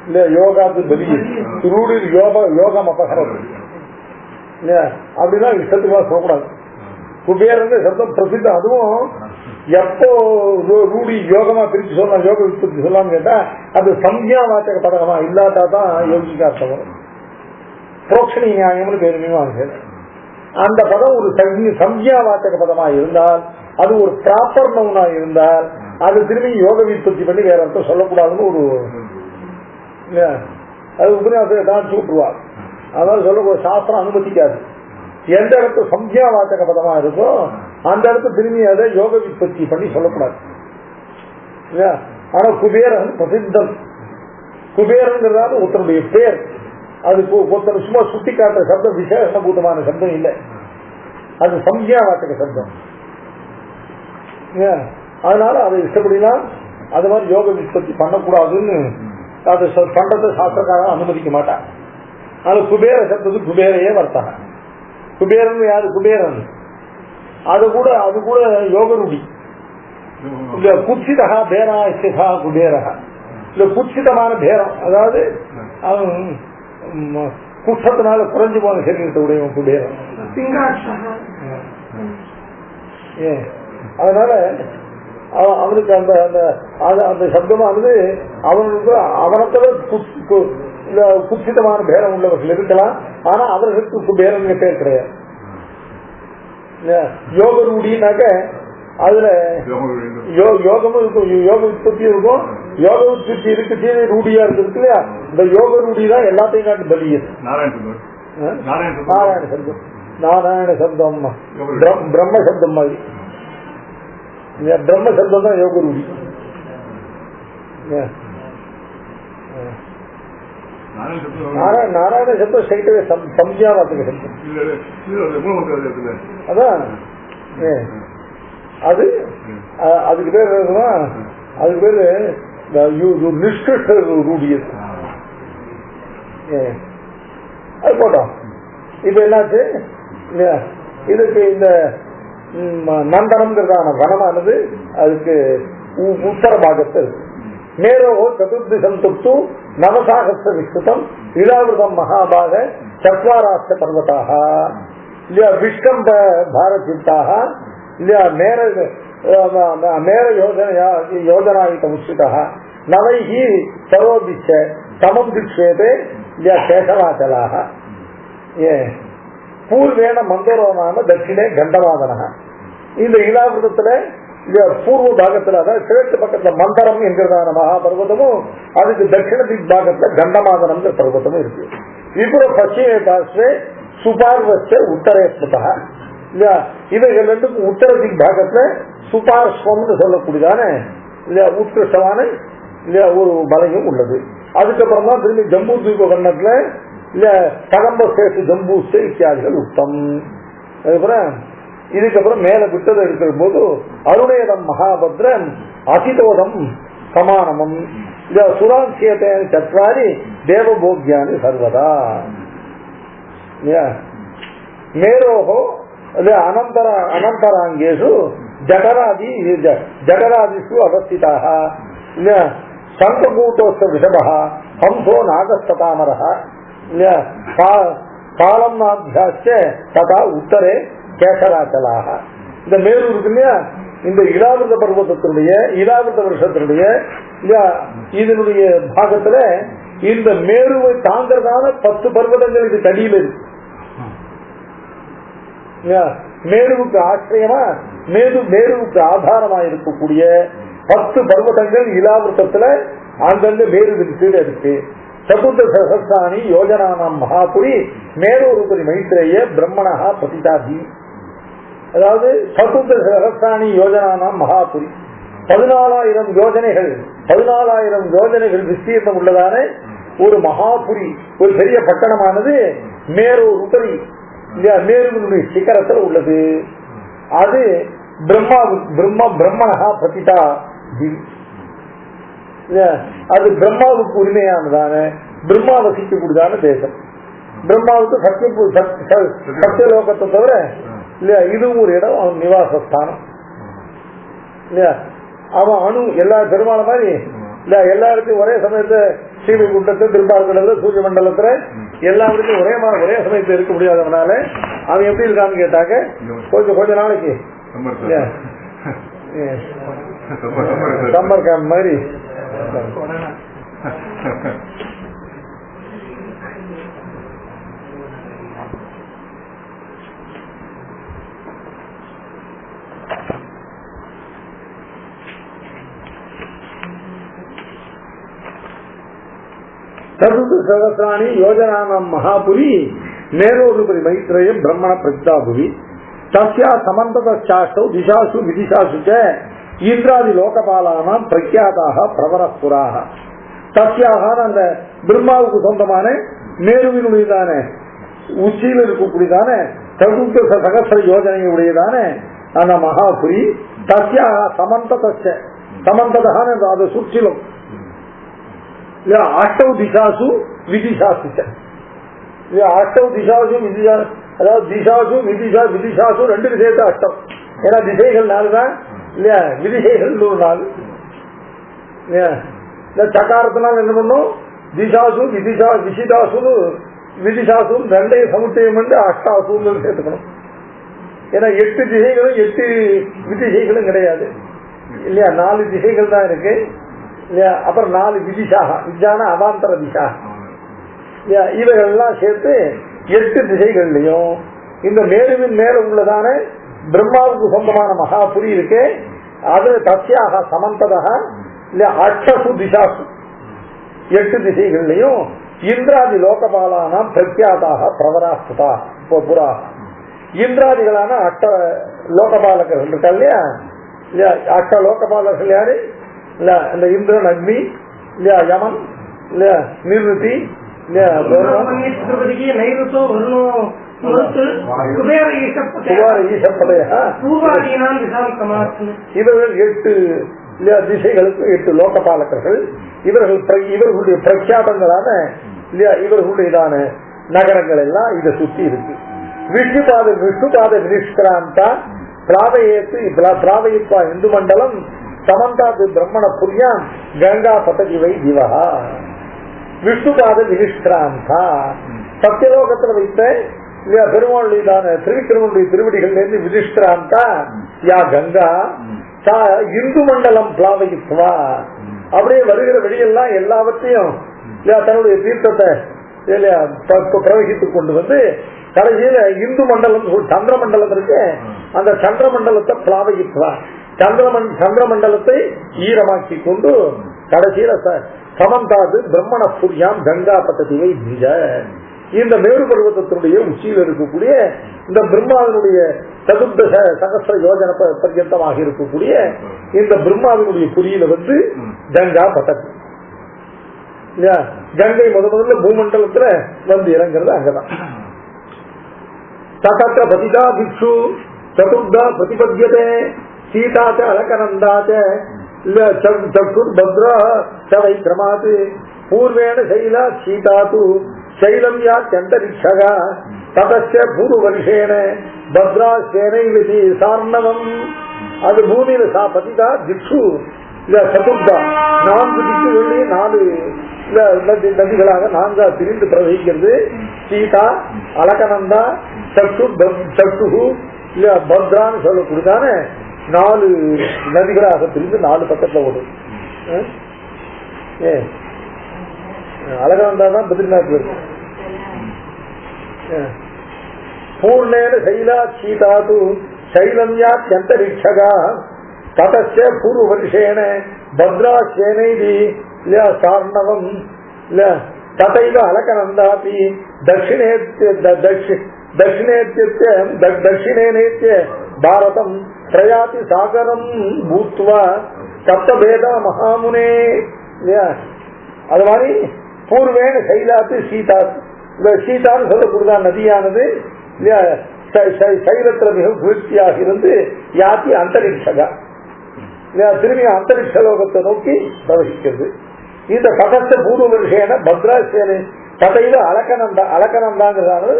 இல்ல யோகாத்து பலி ரூடி யோகம் அபகரம் அப்படின்னா இஷ்டத்துக்கு சொல்லக்கூடாது. குபேரன் சப்தம் பிரசித்தம். அதுவும் எப்போ ரூடி யோகமா பிரிச்சு சொல்லலாம், யோக விற்பத்தி சொல்லலாம்னு கேட்டா அது சம்யா வாச்சக பதகமா இல்லாட்டா தான் யோகிக்கு அர்த்தம் வரும். புரோக்ஷணி நியாயம்னு பேருமே அந்த பதம் ஒரு சம்யா வாச்சக பதமா இருந்தால், அது ஒரு ப்ராப்பர் நவுனா இருந்தால் அது திரும்பி யோக விற்பத்தி பண்ணி வேற அர்த்தம் சொல்லக்கூடாதுன்னு ஒரு அது உபன்யாசத்தை தான் சூட்டுருவார். அதனால சொல்லக்கூட சாஸ்திரம் அனுமதிக்காது. எந்த இடத்துல சம்யா வாச்சக பதமா இருக்கோ அந்த இடத்துல திரும்பி அதை யோக விற்பத்தி பண்ணி சொல்லக்கூடாது. ஆனா குபேரன் பிரசித்தம். குபேரங்கிறதால ஒருத்தருடைய பேர், அது ஒருத்தர் சும்மா சுட்டி காட்டுற சப்தம் விசேஷபூதமான சப்தம் இல்லை, அது சம்யா வாச்சக சப்தம். அதனால அதை இஷ்டப்படினா அது மாதிரி யோக விற்பத்தி பண்ணக்கூடாதுன்னு அது பண்றத சாஸ்திரக்காரன் அனுமதிக்க மாட்டான். அது குபேர சப்தத்துக்கு குபேரையே வர்த்தாங்க. குபேரன் யாரு? குபேரன் அது கூட யோகருடி இல்ல குச்சிதா பேரா இஸ்தா குபேரா இல்ல குச்சிதமான பேரம், அதாவது குற்றத்தினால குறைஞ்சு போன சரீரத்தை உடையவன் குபேரன். அதனால அவனுக்கு அந்த அந்த சப்தமானது அவனுக்கு அவனத்துல குச்சிதமான பேரம் உள்ளவர்கள் இருக்கலாம். ஆனா அவர்களுக்கு குபேரன் பேர் கிடையாது. யோக ரூடினாக்க அதுல யோகமும் இருக்கும், யோக உற்பத்தி இருக்கும். யோக உற்பத்தி இருக்கு ரூடியா இருக்கு இல்லையா, இந்த யோக ரூடி தான் எல்லாத்தையும் காட்டு பலியது. நாராயண சப்தம், நாராயண சப்தம் பிரம்ம சப்தம் மாதிரி. பிரம்ம சப்தம் தான் யோக ரூடி. நாராயண சப்தம் சைட்டவே சம்ஜாவாத்துக்கு சப்தம். அதான் அது அதுக்கு பேர் அதுக்கு பேரு நிஷ்கிருஷ்ட ரூடியது. அது போட்டோம். இப்ப என்னாச்சு, இதுக்கு இந்த நந்தனம்ங்கிறதான வனமானது அதுக்கு உத்தர பாகத்தில் இருக்கு. மேரோ சதுர்திசம் துப்து நவசாகஸ்த விஸ்தம் இலாவிரதம் மகாபாக சத்வாராஷ்ட பர்வதாக இல்லையா விஷ்கம்ப பாரதித்தாக இல்லையா மேர யோஜனாயுத முஷ்டிதா நவைகி சரோபிச்ச சமம் திக்ஷேதே இல்லையா கேசவாச்சலாக பூர்வேண மந்தரோ நாம தட்சிணே கண்டவாதன. இந்த இலாவிரதத்துல பூர்வ பாகத்துல அதாவது கிழக்கு பக்கத்துல மந்தரம் என்கிறதான மகாபர்வதமும் அதுக்கு தட்சிண திக் பாகத்துல கண்டமாதனம் பர்வதமும் இருக்கு. இப்போ பশ্চিমে பார்ஸ்வே சுபார்வச்ச உத்தரேஸ்வதா இல்லையா, இவைகள் ரெண்டுக்கும் உத்தர திக் பாகத்துல சுபார்ஸ்வம்னு சொல்லக்கூடியதான இல்லையா உத்கிருஷ்டமான இல்லையா ஒரு மலையும் உள்ளது. அதுக்கப்புறம் தான் திரும்பி ஜம்பூ தீப வண்ணத்துல இல்ல கதம்ப சேஷு ஜம்பூஸ்தே இத்தியாதிகள் உத்தம். அதுக்கப்புறம் இதுக்கப்புறம் மேல விட்டதை எடுக்கிற போது அருணேதம் மகாபத்ரம் அசிதோதம் சமானமும் சுராட்சியத்தை சத்வாரி தேவபோக்யானி சர்வதா மேரோகோ அனந்தராங்கேஷு ஜடராதிஷு அவஸ்திதாக சங்ககூட்டோஸ்த ரிஷபா ஹம்சோ நாகஸ்தாமரா காலம் நாத்தியாச்ச ததா உத்தரே கேசராச்சலாக. இந்த மேலூர் இருக்கு இல்லையா, இந்த இலாவிரத பர்வதத்தினுடைய இலாவிரத வருஷத்தினுடைய இதனுடைய பாகத்துல இந்த மேருவை தாங்கிறதான 10 பர்வதங்கள் இது கடியில் இருக்கு. மேருவுக்கு ஆசிரியமா மேருவுக்கு ஆதாரமா இருக்கக்கூடிய 10 பர்வதங்கள் இலாவிருத்தத்துல அங்கங்க மேருவின் கீழே இருக்கு. சதுர்த சகஸ்ராணி யோஜனானாம் மகாபுரி மேரோருபரி மைத்ரேய பிரம்மணஹா பதிதாதி. அதாவது சதுர்த சகஸ்ராணி யோஜனானாம் மகாபுரி 14,000 யோஜனைகள் விஸ்தீர்ணம் உள்ளதான ஒரு மகாபுரி, ஒரு பெரிய பட்டணமானது மேரோருபரி மேருவினுடைய சிகரத்தில் உள்ளது. அது பிரம்மணஹா பதிதா, அது பிரம்மாவுக்கு உரிமையானதான பிரம்மா வசிக்கக்கூடியதான தேசம். பிரம்மாவுக்கு சத்தியலோகத்தை தவிர இல்லையா இதுவும் ஒரு இடம், அவன் நிவாசஸ்தானம் இல்லையா. அவன் அணு எல்லா பெருமாள மாதிரி இல்ல எல்லா இடத்தையும் ஒரே சமயத்தை ஸ்ரீவைகுண்டத்தை திருப்பார்கடல சூரிய மண்டலத்துல எல்லா இடத்தையும் ஒரே சமயத்துல இருக்க முடியாதவனால அவன் எப்படி இருக்கான்னு கேட்டாங்க. கொஞ்ச நாளைக்கு சம்மர் கேம்ப் மாதிரி சதுர்த சகஸ்ராணி யோஜனானாம் மகாபுரி மேரோருபரி மைத்ரேய பிரம்மண பிரஜாபுரி தஸ்யா சமந்ததாஷ்டௌ திசாசு விதிசாசு ச இந்திராதி லோகபாலானாம் பிரக்யாதாக பிரவரப்புராக. தஸ்யாக அந்த பிரம்மாவுக்கு சொந்தமான மேருவினுடையதான உச்சியில் இருக்கக்கூடியதான சதுர்த சகஸ்ர யோஜனையுடையதான அந்த மகாபுரி தஸ்யாக சமந்ததான அதை சுற்றிலும் அஷ்டௌ திசாசு விதிசாசு அஷ்டௌ திசாசு விதிசா, அதாவது திசாசு விதிசாசு ரெண்டு சேர்த்து அஷ்டம். ஏன்னா திசைகள் 4 தான் இல்லையா, விதிசைகள் 4. சக்காரத்தினால் என்ன பண்ணும் திசாசு விதிசாசும் 2 சமுச்சயம் வந்து அஷ்டாசு சேர்த்துக்கணும். ஏன்னா 8 திசைகளும் 8 விதிசைகளும் கிடையாது இல்லையா, 4 திசைகள் தான் இருக்கு இல்லையா. அப்புறம் 4 விதிசாக விஜான அவாந்தர திசா இவைகள்லாம் சேர்த்து 8 திசைகள்லையும் இந்த மேருவின் மேல உள்ளதான பிரம்மாவுக்கு சொந்தமான மகாபுரி இருக்கு. அது தஸ்யாக சமந்ததாக இல்ல அஷ்டசு திசாசு 8 திசைகள்லையும் இந்திராதி லோகபாலான பிரக்யாதாக பிரவராஸ்தா புறா இந்திராதிகளான அஷ்ட லோகபாலகர்கள் இருக்கா இல்லையா. அஷ்ட லோகபாலகர்கள் யாரு இல்ல, இந்த இந்திரன் அக்னி இல்லையா, யமன் இல்லையா, நிருதி இல்லையா, இவர்கள் 8 திசைகளுக்கு 8 லோகபாலகர்கள். இவர்களுடைய பிரக்யாபங்களான இல்லையா இவர்களுடையதான நகரங்கள் எல்லாம் இதை சுற்றி இருக்கு. விஷ்ணுபாத வினிஷ்கிராந்தா பிராவயித்வா இந்து மண்டலம் சமந்தாது பிரம்மண புரியாம் கங்கா பததிவை திவஹா. விஷ்ணுபாத வினிஷ்கிராந்தா சத்தியலோகத்தில் வைத்த இல்லையா பெருமாளுடையதான திருவிக்கிரமனுடைய திருவடிகள் இருந்து வினிஷ்கிராந்தா யா கங்கா சா இந்து மண்டலம் பிளாவயித்வா. அப்படியே வருகிற வெளியெல்லாம் எல்லாவற்றையும் தன்னுடைய தீர்த்தத்தை பிரவகித்துக் கொண்டு வந்து கடைசியில இந்து மண்டலம் சந்திர மண்டலம் இருக்கு, அந்த சந்திர மண்டலத்தை பிளாவயித்வா சந்திர மண்டலத்தை ஈரமாக்கி கொண்டு கடைசியில சமந்தாது பிரம்மண புரியாம் கங்கா பத்ததிவை பீஜ. இந்த மேரு பர்வதத்தினுடைய உச்சியில் இருக்கக்கூடிய இந்த பிரம்மாவினுடைய சதுர்த சகஸ்ர யோஜன பர்யந்தமாக இருக்கக்கூடிய இந்த பிரம்மாவினுடைய புரியில வந்து கங்கா பத்ததி இல்லையா. கங்கை முதல்ல பூமண்டலத்துல வந்து இறங்குறது அங்கதான். ததத்ர பதிதா பிக்ஷு சதுர்தா பிரதிபத்யதே சீதாச்ச அலகநந்தாச்ச சகுர்பத்ரா சவைக்கிரமாத் பூர்வேண சைலா சீதாது சைலம் யா சந்தரிக்ஷகா ததஸ்ய பூர்வவர்ஷேன பத்ரா சேனைவிதி சார்ணவம். அது பூமியில பதிதா திக்ஷு இல்ல சதுர்தா 4 திக்குகளிலே 4 நதிகளாக 4 பிரிந்து பிரவகிக்கிறது. சீதா அலகநந்தா சக்ஷு இல்ல பத்ரான்னு சொல்லக்கூடியதான 4 நதிகளாக பிரிந்து 4 பக்கத்துல ஓடும். அழகானந்தா தான் பத்ரிநாத்ல இருக்கு. பூர்ணேன சைலா சீதாது சைலம்யாத்யந்தரிக்ஷகா ததஸ்ய பூர்வபரிஷேன பத்ராஸ்யேனைதி சார்ணவம் ததைவ அலகநந்தாபி தட்சிணேனேத்ய பாரதம் பிரயாதி சாகரம் பூத்வா சப்தபேதா மகாமுனே. அது மாதிரி பூர்வேன சைலாத்து சீதாத்து, இந்த சீதான்னு சொல்லக்கூடியதான் நதியானது சைலத்துல மிக குளிர்ச்சியாக இருந்து யாத்தி அந்தரிக்ஷகா திரும்பி அந்தரிக்ஷ லோகத்தை நோக்கி பிரவகிக்கிறது. இந்த தகத்த பூர்வ வருஷேன பத்ராசேனை ததைவ அலக்கனந்தாங்கிறதானது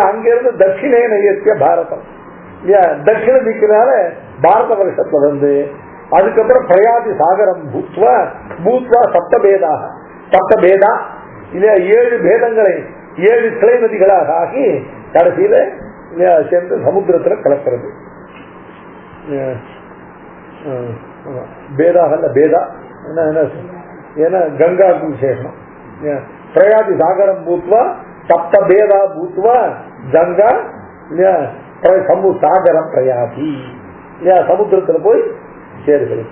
அங்கிருந்து தட்சிணேன ஏற்றிய பாரதம் தட்சிண திக்கினால பாரத வருஷத்துல வந்து அதுக்கப்புறம் பிரயாதி சாகரம் பூத்வா சப்தபேதா இல்லையா 7 பேதங்களை 7 கிளை நதிகளாக ஆகி கடைசியில சேர்ந்து சமுத்திரத்துல கலக்கிறது. பேதாக பேதா ஏன்னா கங்காக்கு விசேஷம். பிரயாதி சாகரம் பூத்வா சப்தபேதா பூத்வா கங்கா சாகரம் பிரயாதி சமுத்திரத்துல போய் சேருகிறது.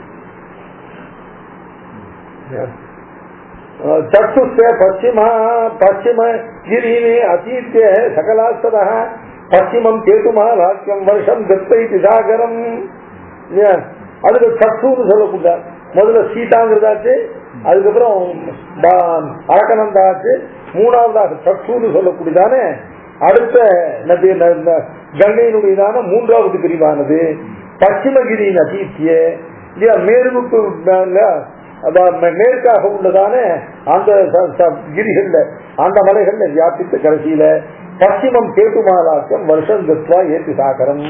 चक्षुष्य पश्चिम गिरीने अतीत्य सकलास्तः पश्चिमं केतुमालाक्यं वर्षं गत्तैति सागरम. அதுக்கு சக்ஷுன்னு சொல்லக்கூட முதல்ல சீதாங்கிறதாச்சு, அதுக்கப்புறம் அலக்கனந்தாச்சு, மூணாவதாக சக்ஷுன்னு சொல்லக்கூடியதானே அடுத்த கங்கையினுடையதான 3வது பிரிவானது பশ্চিமகிரியின் அத்தீத்திய மேற்கு மேற்காக உள்ளதான அந்த கிரிகள்ல அந்த மலைகள்ல வியாபித்த கடைசியில பশ্চিமம் கேட்டுமாலாக்கம் வருஷம் தத்வா ஏற்றி சாகரம்.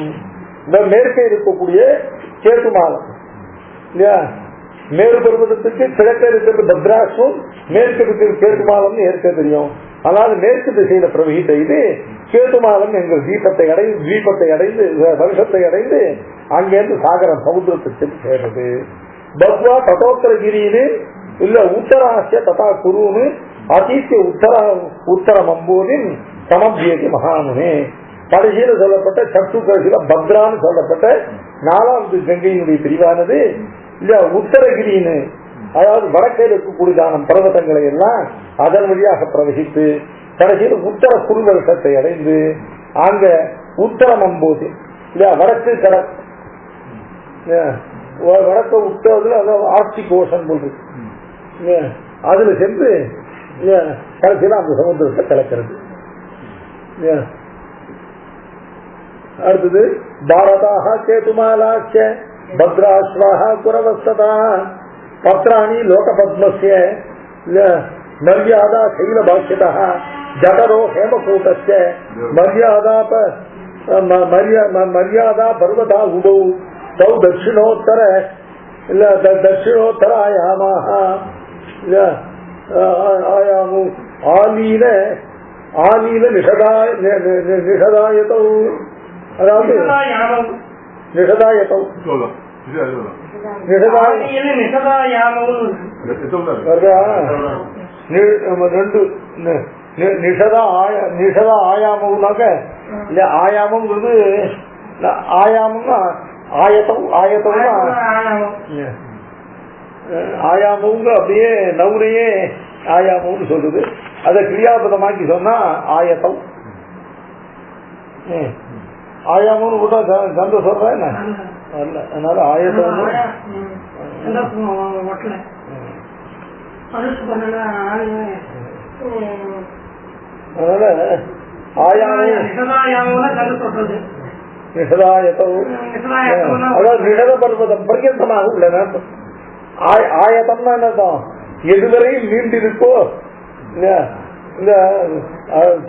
இந்த மேற்கே இருக்கக்கூடிய கேட்டுமாலம் இல்லையா, மேறு பருவதத்துக்கு கிழக்கே இருக்கிறது பத்ராசும், மேற்கு இருக்கிற கேட்டுமாலம் ஏற்க தெரியும். ஆனால் மேற்கு திசையில பிரவகித்த இது கேட்டுமாலம் எங்கள் தீபத்தை அடைந்து வருஷத்தை அடைந்து அங்கிருந்து சாகரம் சமுத்திரத்துக்கு சேர்றது. பத்வா தட்டோத்தரகிரின்னு இல்ல உத்தராசிய ததா குருன்னு அதீத்திய உத்தரம் அம்போதின் சமபியதி மகாமுனே. கடைசியில சொல்லப்பட்ட சக்ஷு கடைசியில பத்ரான்னு சொல்லப்பட்ட 4வது கங்கையினுடைய பிரிவானது இல்ல உத்தரகிரின்னு, அதாவது வடக்கே இருக்கக்கூடியதான பர்வதங்களை எல்லாம் அதன் வழியாக பிரவகித்து கடைசியில் உத்தர குருவருஷத்தை அடைந்து அங்க உத்தரம் அம்போதி இல்ல வடக்கு கடல் வடக்க உத்தரவுல ஆர்டிக் ஓஷன் போல் அதுல சென்று கடைசியில் அந்த சமுத்திரத்தை கலக்கிறது. அடுத்தது பாரதாக கேதுமாலாச்ச பத்ராஸ்வாக குரவஸ்ததா பத்ராணி லோக பத்மஸ்ய மரியாதா சைல பாஷ்யதா ஜடரோ ஹேமகூட்டஸ்ய மரியாதா பர்வதா உபௌ தௌ தட்சிணோத்தர ஆயாமு ஆலீல நிஷதாயதௌ, அதாவது நிஷதாயதௌ நிஷதா ஆயாமம்னாக்க இல்ல ஆயாமம்ங்கிறது ஆயாமம்னா ஆயாமங்க அப்படியே நவுரையே ஆயாமம்னு சொல்லுது. அதை கிரியாபதமாக்கி சொன்னா ஆயத்தம். ஆயாமம்னு கூட கந்த சொல்றேன் அல்ல, அதனால ஆயத்தம். அதனால நிஷத பர்வதம் பர்யந்தமாக உள்ளன. ஆயத்தம்னா என்னதான் எதுவரையும் நீண்டிருக்கோ. இந்த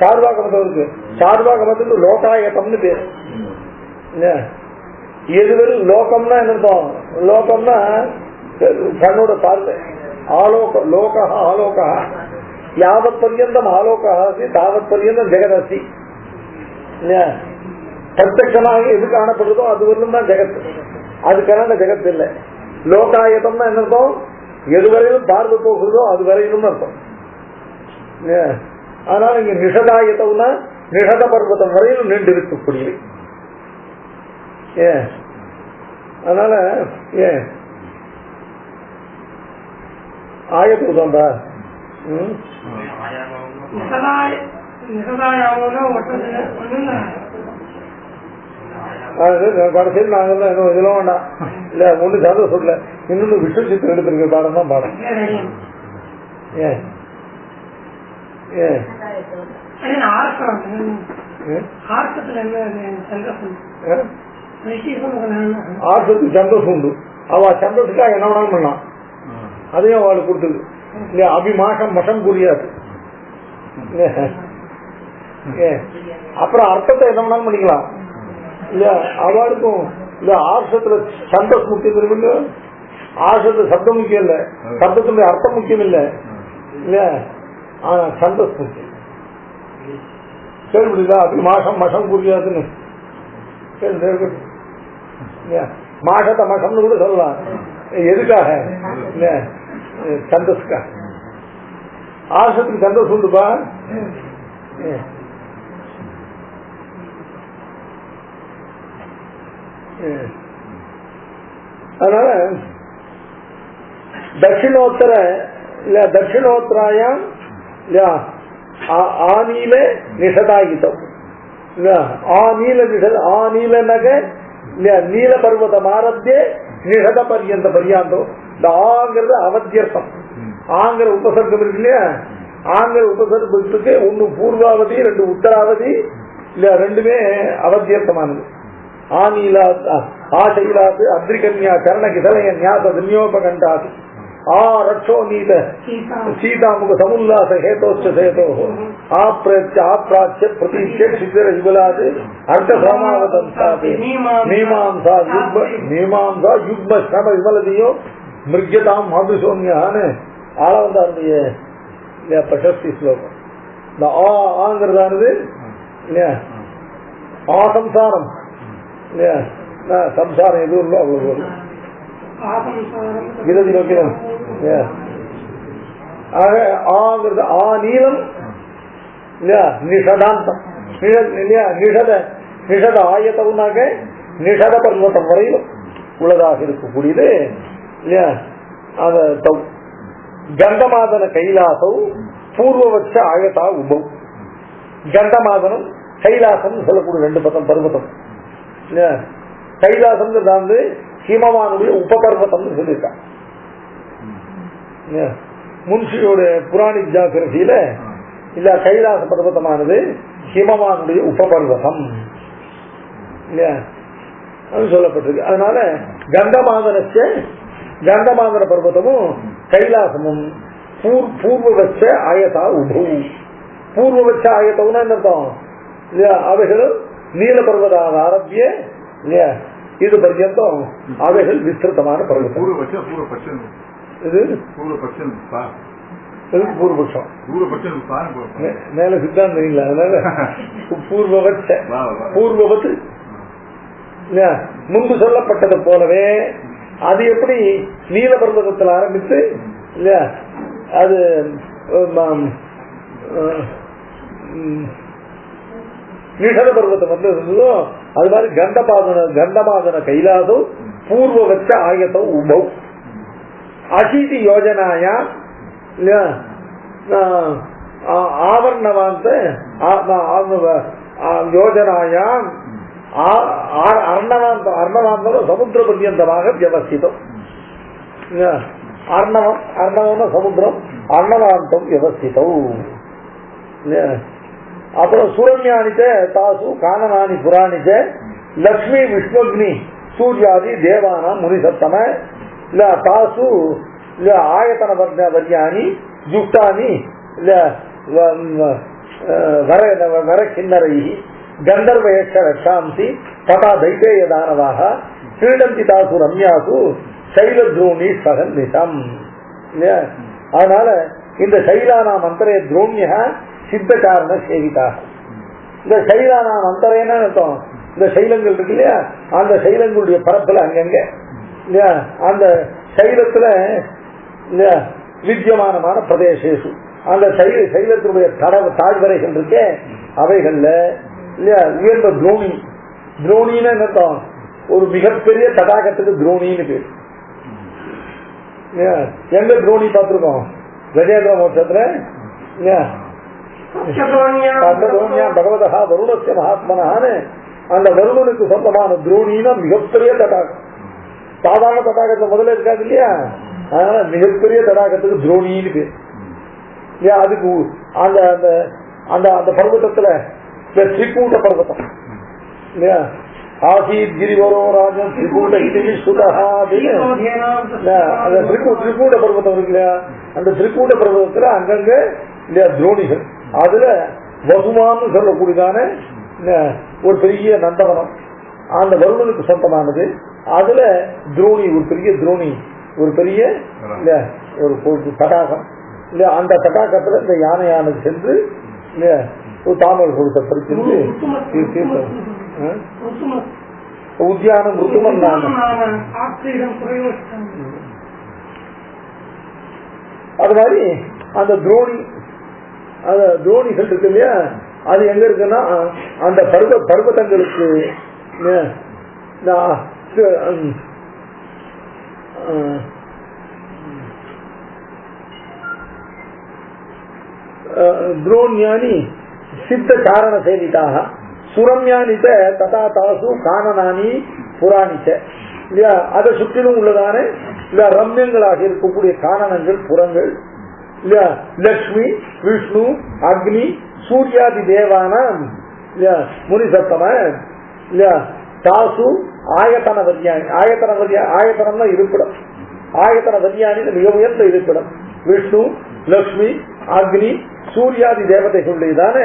சார்பாக மதம் இருக்கு, சார்பாக மதத்துக்கு லோகாயத்தம்னு பேர். எதுவரை லோகம்னா என்னதான், லோகம்னா கண்ணோட பார்வை. ஆலோக லோகா ஆலோகா யாவத் பர்யந்தம் ஆலோகா தாவத் பர்யந்தம் ஜெகதஸ்தி. பிரத்யட்சமாக எது காணப்படுறதோ அது வரலும் தான் ஜெகத், அதுக்கான ஜெகத் இல்லை. லோகாயத்தம்னா என்ன அர்த்தம், எதுவரையிலும் பார்வை போகிறதோ அது வரையிலும் அர்த்தம். அதனால இங்க நிஷதாயத்தம்னா நிஷத பர்வதம் வரையிலும் நீண்டு இருக்கக்கூடியது. அதனால ஆயத்தூதம்பா கடைசியில் நாங்க இதெல்லாம் வேண்டாம் இல்ல ஒண்ணு சாத சொல்ல இன்னொன்னு விஷ்ணு சித்திரம் எடுத்திருக்க பாடம் தான் பாடம். ஆர்த்தத்துக்கு சந்தோஷம் உண்டு. அவ சந்தோஷத்துக்காக என்ன வேணாலும் பண்ணலாம். அதையும் அவளுக்கு கொடுத்தது இல்லையா. அபிமாஷம் மஷம் புரியாது. அப்புறம் அர்த்தத்தை என்ன வேணாலும் பண்ணிக்கலாம் இல்லையா. அவளுக்கும் இல்ல ஆர்ஷத்துல சந்தோஷம் முக்கியம் இருக்கு. ஆர்ஷத்துல சப்தம் முக்கியம் இல்ல, சப்தத்துடைய அர்த்தம் முக்கியம் இல்ல இல்லையா. ஆனா சந்தோஷம் முக்கியம். கேள்விடா அபிமாஷம் மஷம் புரியாதுன்னு மாஷத்தை மஷம்னு கூட சொல்லலாம். எதுக்காக சந்தோஷத்துக்காக. ஆர்ஷத்துக்கு சந்தோஷம் உண்டுப்பா. அதனால தட்சிணோத்தர இல்ல தட்சிணோத்தராயம் இல்லையா ஆநீல நிஷதாகிதம் இல்லையா. ஆநீல நிஷத ஆநீலனக இல்லையா நீல பர்வதம் ஆரம்பிய நிஷத பர்யந்த பர்யாந்தம். இந்த ஆங்கிறது அவத்தியர்த்தம். ஆங்கிற உபசர்க்கம் இருக்கு இல்லையா. ஆங்கிற உபசர்க்கத்துக்கு ஒன்னு பூர்வாவதி ரெண்டு உத்தராவதி இல்ல ரெண்டுமே அவத்தியர்த்தமானது. ஆசைலாத்து அத்ரிகன்யா கர்ண கிதலய ஞாத விநியோபகண்டாது ஆ ரட்சோ நீத சீதாமுக சமுல்லாச ஹேதோச்ச சேதோ ஆப்ராட்சிய பிரதீட்ச சித்திர யுகலாது அர்த்த சோமாவதம் சாதி மீமாம்சா யுக்ம ஸ்ரம விமலதியோ மிருகதாம் மதுசோன்யான்னு ஆளவந்தாருடைய பிரசஸ்தி ஸ்லோகம். இந்த ஆங்கிறதானது இல்லையா ஆசம்சாரம் இல்லையா. சம்சாரம் எதுவும் இல்லை அவ்வளவு விரதி நோக்கினம். ஆகிறது ஆநீலம் இல்லையா நிஷதாந்தம் இல்லையா. நிஷத ஆயத்தம்னாக்க நிஷத பர்வதம் வரையிலும் உள்ளதாக இருக்கக்கூடியது இல்லையா. அந்த கண்டமாதன கைலாசம் பூர்வபட்ச ஆயத்தா உபம். கண்டமாதனம் கைலாசம் சொல்லக்கூடிய ரெண்டு பக்கம் பர்வதம் இல்லையா. கைலாசம் வந்து ஹிமவானுடைய உபபர்வதம் சொல்லியிருக்காங்க. முன்ஷியோட புராணிக் ஜாகிரபியில இல்ல கைலாச பர்வதமானது ஹிமவானுடைய உபபர்வதம் இல்லையா சொல்லப்பட்டிருக்கு. அதனால கண்டமாதன பர்வதமும் கைலாசமும் பூர்வபட்ச ஆயத்தா உபு. பூர்வபட்ச ஆயத்தம்னா என்ன அர்த்தம் இல்லையா. அவைகள் நீல பர்வதாக ஆரம்பிய இல்லையா இது பர்யந்தம் அவைகள் விஸ்திருத்தமான பர்வதம். இது பூர்வபட்சம் மேல சித்தாந்தம் இல்லை. அதனால பூர்வபத்து இல்லையா. முன்பு சொல்லப்பட்டது போலவே அது எப்படி நீல பர்வதத்தில் ஆரம்பித்து இல்லையா அது நிஷத பர்வதம் வந்து இருந்ததோ அது மாதிரி கண்டமாதன கைலாசம் பூர்வபட்ச ஆயத்தம் உபௌ அசீதி யோஜனாயா இல்லையா ஆவர்ணவாந்த யோஜனாயா அர்ணவாந்தம் சமுத்திர பர்யந்தமாக வியவஸ்திதம். அர்ணவம் சமுத்திரம் அர்ணவாந்தம் வியவஸ்திதம். அப்புறம் சுரண்யானிச்ச தாசு கானனானி புராணிச்ச லக்ஷ்மி விஷ்ணுக்னி சூர்யாதி தேவானா முனிசத்தம இல்ல தாசு இல்ல ஆயத்தன வர்யாணி யுக்தானி இல்ல வர கிண்ணரை கந்தர்வயட்ச ரட்சாம்சி ததா தைத்தேய தானவாக கிரீடந்தி தாசு ரம்யாசு சைலத்ரோணி சகன்னிதம். அதனால இந்த சைலானாம் அந்தரே துரோண்ய சித்த காரண சேவிதாக. இந்த சைலானாம் அந்தரேன்னு அர்த்தம் இந்த சைலங்கள் இருக்கு இல்லையா அந்த சைலங்களுடைய பரப்புல அங்கங்க இல்லையா அந்த சைலத்துல இல்லையா வித்தியமானமான பிரதேசேசு அந்த சைலத்தினுடைய தாழ்வரைகள் இருக்கே அவைகள்ல இல்லையா உயர்ந்த துரோணி. துரோணின்னு என்னத்தான் ஒரு மிகப்பெரிய தடாகத்துக்கு துரோணின்னு பேர். எங்க துரோணி பார்த்திருக்கோம்? கஜேந்திர மோட்சத்துல பகவதா வருணஸ்ய மகாத்மனான்னு அந்த வருணனுக்கு சொந்தமான துரோணின்னா மிகப்பெரிய தடாகம். சாதாரண தடாகத்தை முதல்ல இருக்காது இல்லையா, அதனால மிகப்பெரிய தடாகத்துக்கு துரோணின்னு பேர். அதுக்கு அந்த அந்த அந்த பர்வத்தத்துல திரிகூட்ட பர்வத்தம் இல்லையா, ஆசீத் கிரிவரோ ராஜன் திரிகூட்ட திரிகூட்ட பர்வத்தம் இருக்கு இல்லையா, அந்த திரிகூட்ட பர்வத்தத்துல அங்கங்க இல்லையா துரோணிகள். அதுல வசுமான்னு சொல்லக்கூடியதான ஒரு பெரிய நந்தவனம் அந்த வருணனுக்கு சொந்தமானது. அதுல துரோணி ஒரு பெரிய துரோணி ஒரு பெரிய இல்லையா ஒரு தடாகம் இல்லையா, அந்த தடாகத்துல இந்த யானையானது சென்று இல்லையா ஒரு தாமல் கொடுத்த பறிச்சிருந்து உத்தியானம் ருத்துமன் அது மாதிரி அந்த துரோணிகள் இருக்கு இல்லையா, அது எங்க இருக்குன்னா அந்த பர்வதங்களுக்கு துரோண்யானி சித்த சாரண சேவிதாக சுரம்யானித்த ததா தாசு காணனானி புராணிச்ச இல்லையா, அதை சுற்றிலும் உள்ளதான இல்ல ரம்யங்களாக இருக்கக்கூடிய காரணங்கள் புறங்கள் இல்லையா, லக்ஷ்மி விஷ்ணு அக்னி சூர்யாதி தேவான இல்லையா முனிசத்தம இல்லையா தாசு ஆயத்தன வரியாணி. ஆயத்தனம்னா இருப்பிடம். ஆயத்தன வரியாணி மிக உயர்ந்த இருப்பிடம். விஷ்ணு லக்ஷ்மி அக்னி சூர்யாதி தேவதைகளுடையதான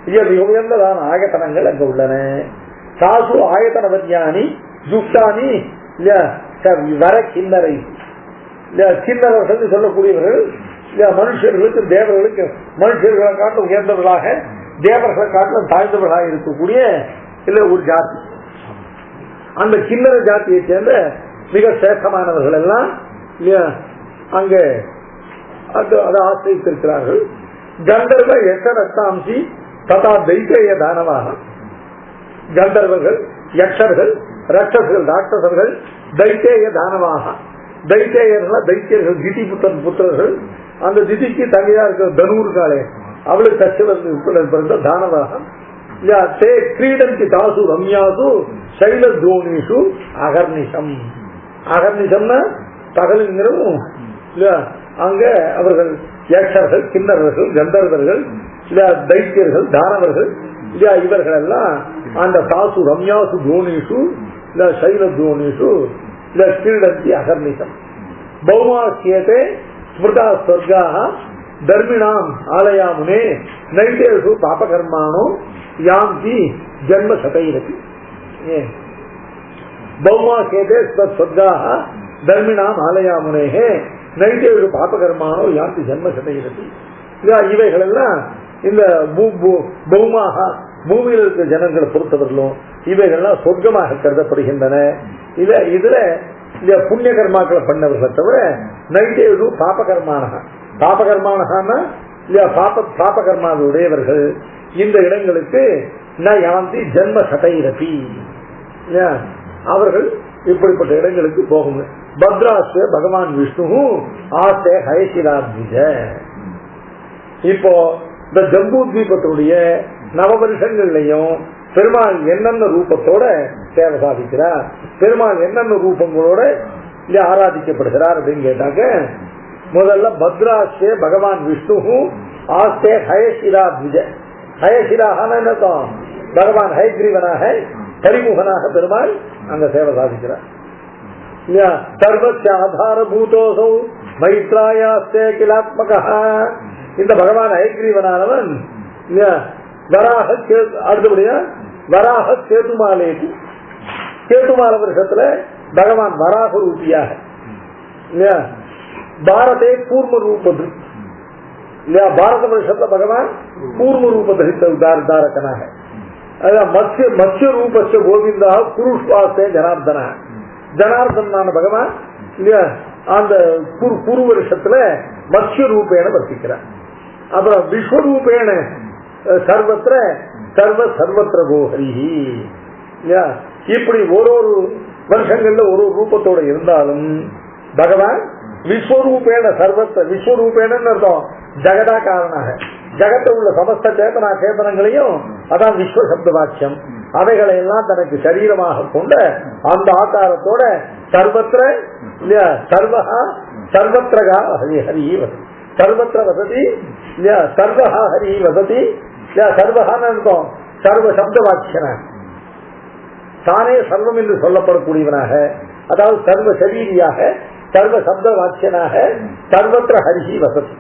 மிக உயர்ந்ததான ஆயத்தனங்கள் அங்க உள்ளன. தாசு ஆயத்தன வரியாணி துஷ்டானி இல்லையா வர கிண்ணரை இல்லையா, கிண்ணறர்கள் சொல்லக்கூடியவர்கள் இல்லையா மனுஷர்களுக்கு தேவர்களுக்கு மனுஷர்களை காட்டிலும் உயர்ந்தவர்களாக தேவர்களை காட்டிலும் தாழ்ந்தவர்களாக இருக்கக்கூடிய இல்ல ஒரு ஜாதி. அந்த கிண்ணற ஜாத்தியை சேர்ந்த மிக சேஷமானவர்கள் எல்லாம் இல்லையா அங்க அதை ஆசிரித்திருக்கிறார்கள். கந்தர்வ யக்ஷரத்தாம்சி ததா தைத்தேய தானவாக. கந்தர்வர்கள் யக்ஷர்கள் ராட்சசர்கள் தைத்தேய தானவாக. தைத்தேயர்கள் தைத்தியர்கள் திதி புத்திரர்கள். அந்த திதிக்கு தங்கையா இருக்கிற தனூர்காலே அவளுக்கு கஷ்டம் பிறந்த தானவாக. கிரீடந்தி தாசு ரம்யாசு சைல துரோணிஷு அகர்நிஷம். அகர்நிஷம்னா பகலுங்கிறவும் இல்லையா அங்க அவர்கள் யக்ஷர்கள் கிண்ணறர்கள் கந்தர்வர்கள் இல்லையா தைத்தியர்கள் தானவர்கள் இல்லையா இவர்கள் எல்லாம் அந்த தாசு ரம்யாசு துரோணிஷு இல்ல சைல துரோணிஷு இல்ல கிரீடந்தி அகர்நிஷம். பௌமாக்கியத்தை ஸ்மிருதா ஸ்வர்காக தர்மிணாம் ஆலயாமுனே நைட்டேஷு பாபகர்மானோ யாந்தி ஜன்ம சதைரதி. பௌமாக்கியத்தை ஸ்வர்காக தர்மிணாம் ஆலயாமுனே நைட்டேஷு பாபகர்மானோ யாந்தி ஜன்ம சதைரதி. இவைகள் எல்லாம் இந்த பௌமாக பூமியில் இருக்கிற ஜனங்களை பொறுத்தவர்களும் இவைகள்லாம் சொர்க்கமாக கருதப்படுகின்றன. இதுல இந்த புண்ணிய கர்மாக்களை பண்ணவர்களை தவிர நைட்டேஷு பாபகர்மானகான்னா பாபகர்மாவுடையவர்கள் இந்த இடங்களுக்கு ந யாந்தி ஜன்ம சதைரபி. அவர்கள் இப்படிப்பட்ட இடங்களுக்கு போகும். பத்ராஸ்ய பகவான் விஷ்ணு ஆசே ஹயசிராத்விஜ. இப்போ இந்த ஜம்பூ தீபத்தினுடைய நவவருஷங்கள்லையும் பெருமாள் என்னென்ன ரூபத்தோட சேவை சாதிக்கிறார், பெருமாள் என்னென்ன ரூபங்களோட ஆராதிக்கப்படுகிறார் அப்படின்னு கேட்டாக்க, முதல்ல பத்ராஸ்ய பகவான் விஷ்ணு ஆஸ்தே ஹயசிராத்விஜ. ஹயசிராக என்னத்தான் பகவான் ஹயக்ரீவனாக பரிமுகனாக பெருமாள் அங்க சேவை சாதிக்கிறார். சர்வஸ்ய ஆதாரபூதோசௌ மைத்ராயாஸ்தே கிலாத்மக. இந்த பகவான் ஹயக்ரீவனானவன் வராக அடுத்தபடியா வராக சேதுமாலேக்கு சேதுமால வருஷத்துல பகவான் வராக ரூபியாக பாரதே பூர்வ ரூபது இல்லையா, பாரத வருஷத்துல பகவான் பூர்வ ரூப தாரகனாக. மத்ய ரூபஸ்ய கோவிந்தா குருஷ்வாசே ஜனார்தன. ஜனார்தனான பகவான் இல்லையா அந்த பூர்வ வருஷத்துல மத்ய ரூபேன வர்த்திக்கிறார். அப்புறம் விஸ்வரூபேண சர்வத்திர சர்வ சர்வத்திர கோஹரிஹி. இப்படி ஒரு வருஷங்கள்ல ஒரு ரூபத்தோட இருந்தாலும் பகவான் விஸ்வரூபேண சர்வத்திர, விஸ்வரூபேண அர்த்தம் ஜெகதா காரணாக, ஜகத்தை உள்ள சமஸ்த சேதனா சேதனங்களையும், அதான் விஸ்வ சப்த வாக்கியம், அவைகளை எல்லாம் தனக்கு சரீரமாக கொண்ட அந்த ஆகாரத்தோட சர்வத்திர இல்லையா சர்வஹா சர்வத்திரகா ஹரி ஹரி வசதி, சர்வத்திர வசதி இல்லையா சர்வஹா ஹரி வசதி இல்லையா சர்வஹான்னு அர்த்தம் சர்வ சப்த வாக்கியன, தானே சர்வம் என்று சொல்லப்படக்கூடியவனாக, அதாவது சர்வ சரீரியாக சர்வ சப்த வாக்கியனாக சர்வத்திர ஹரிஹி வசதி.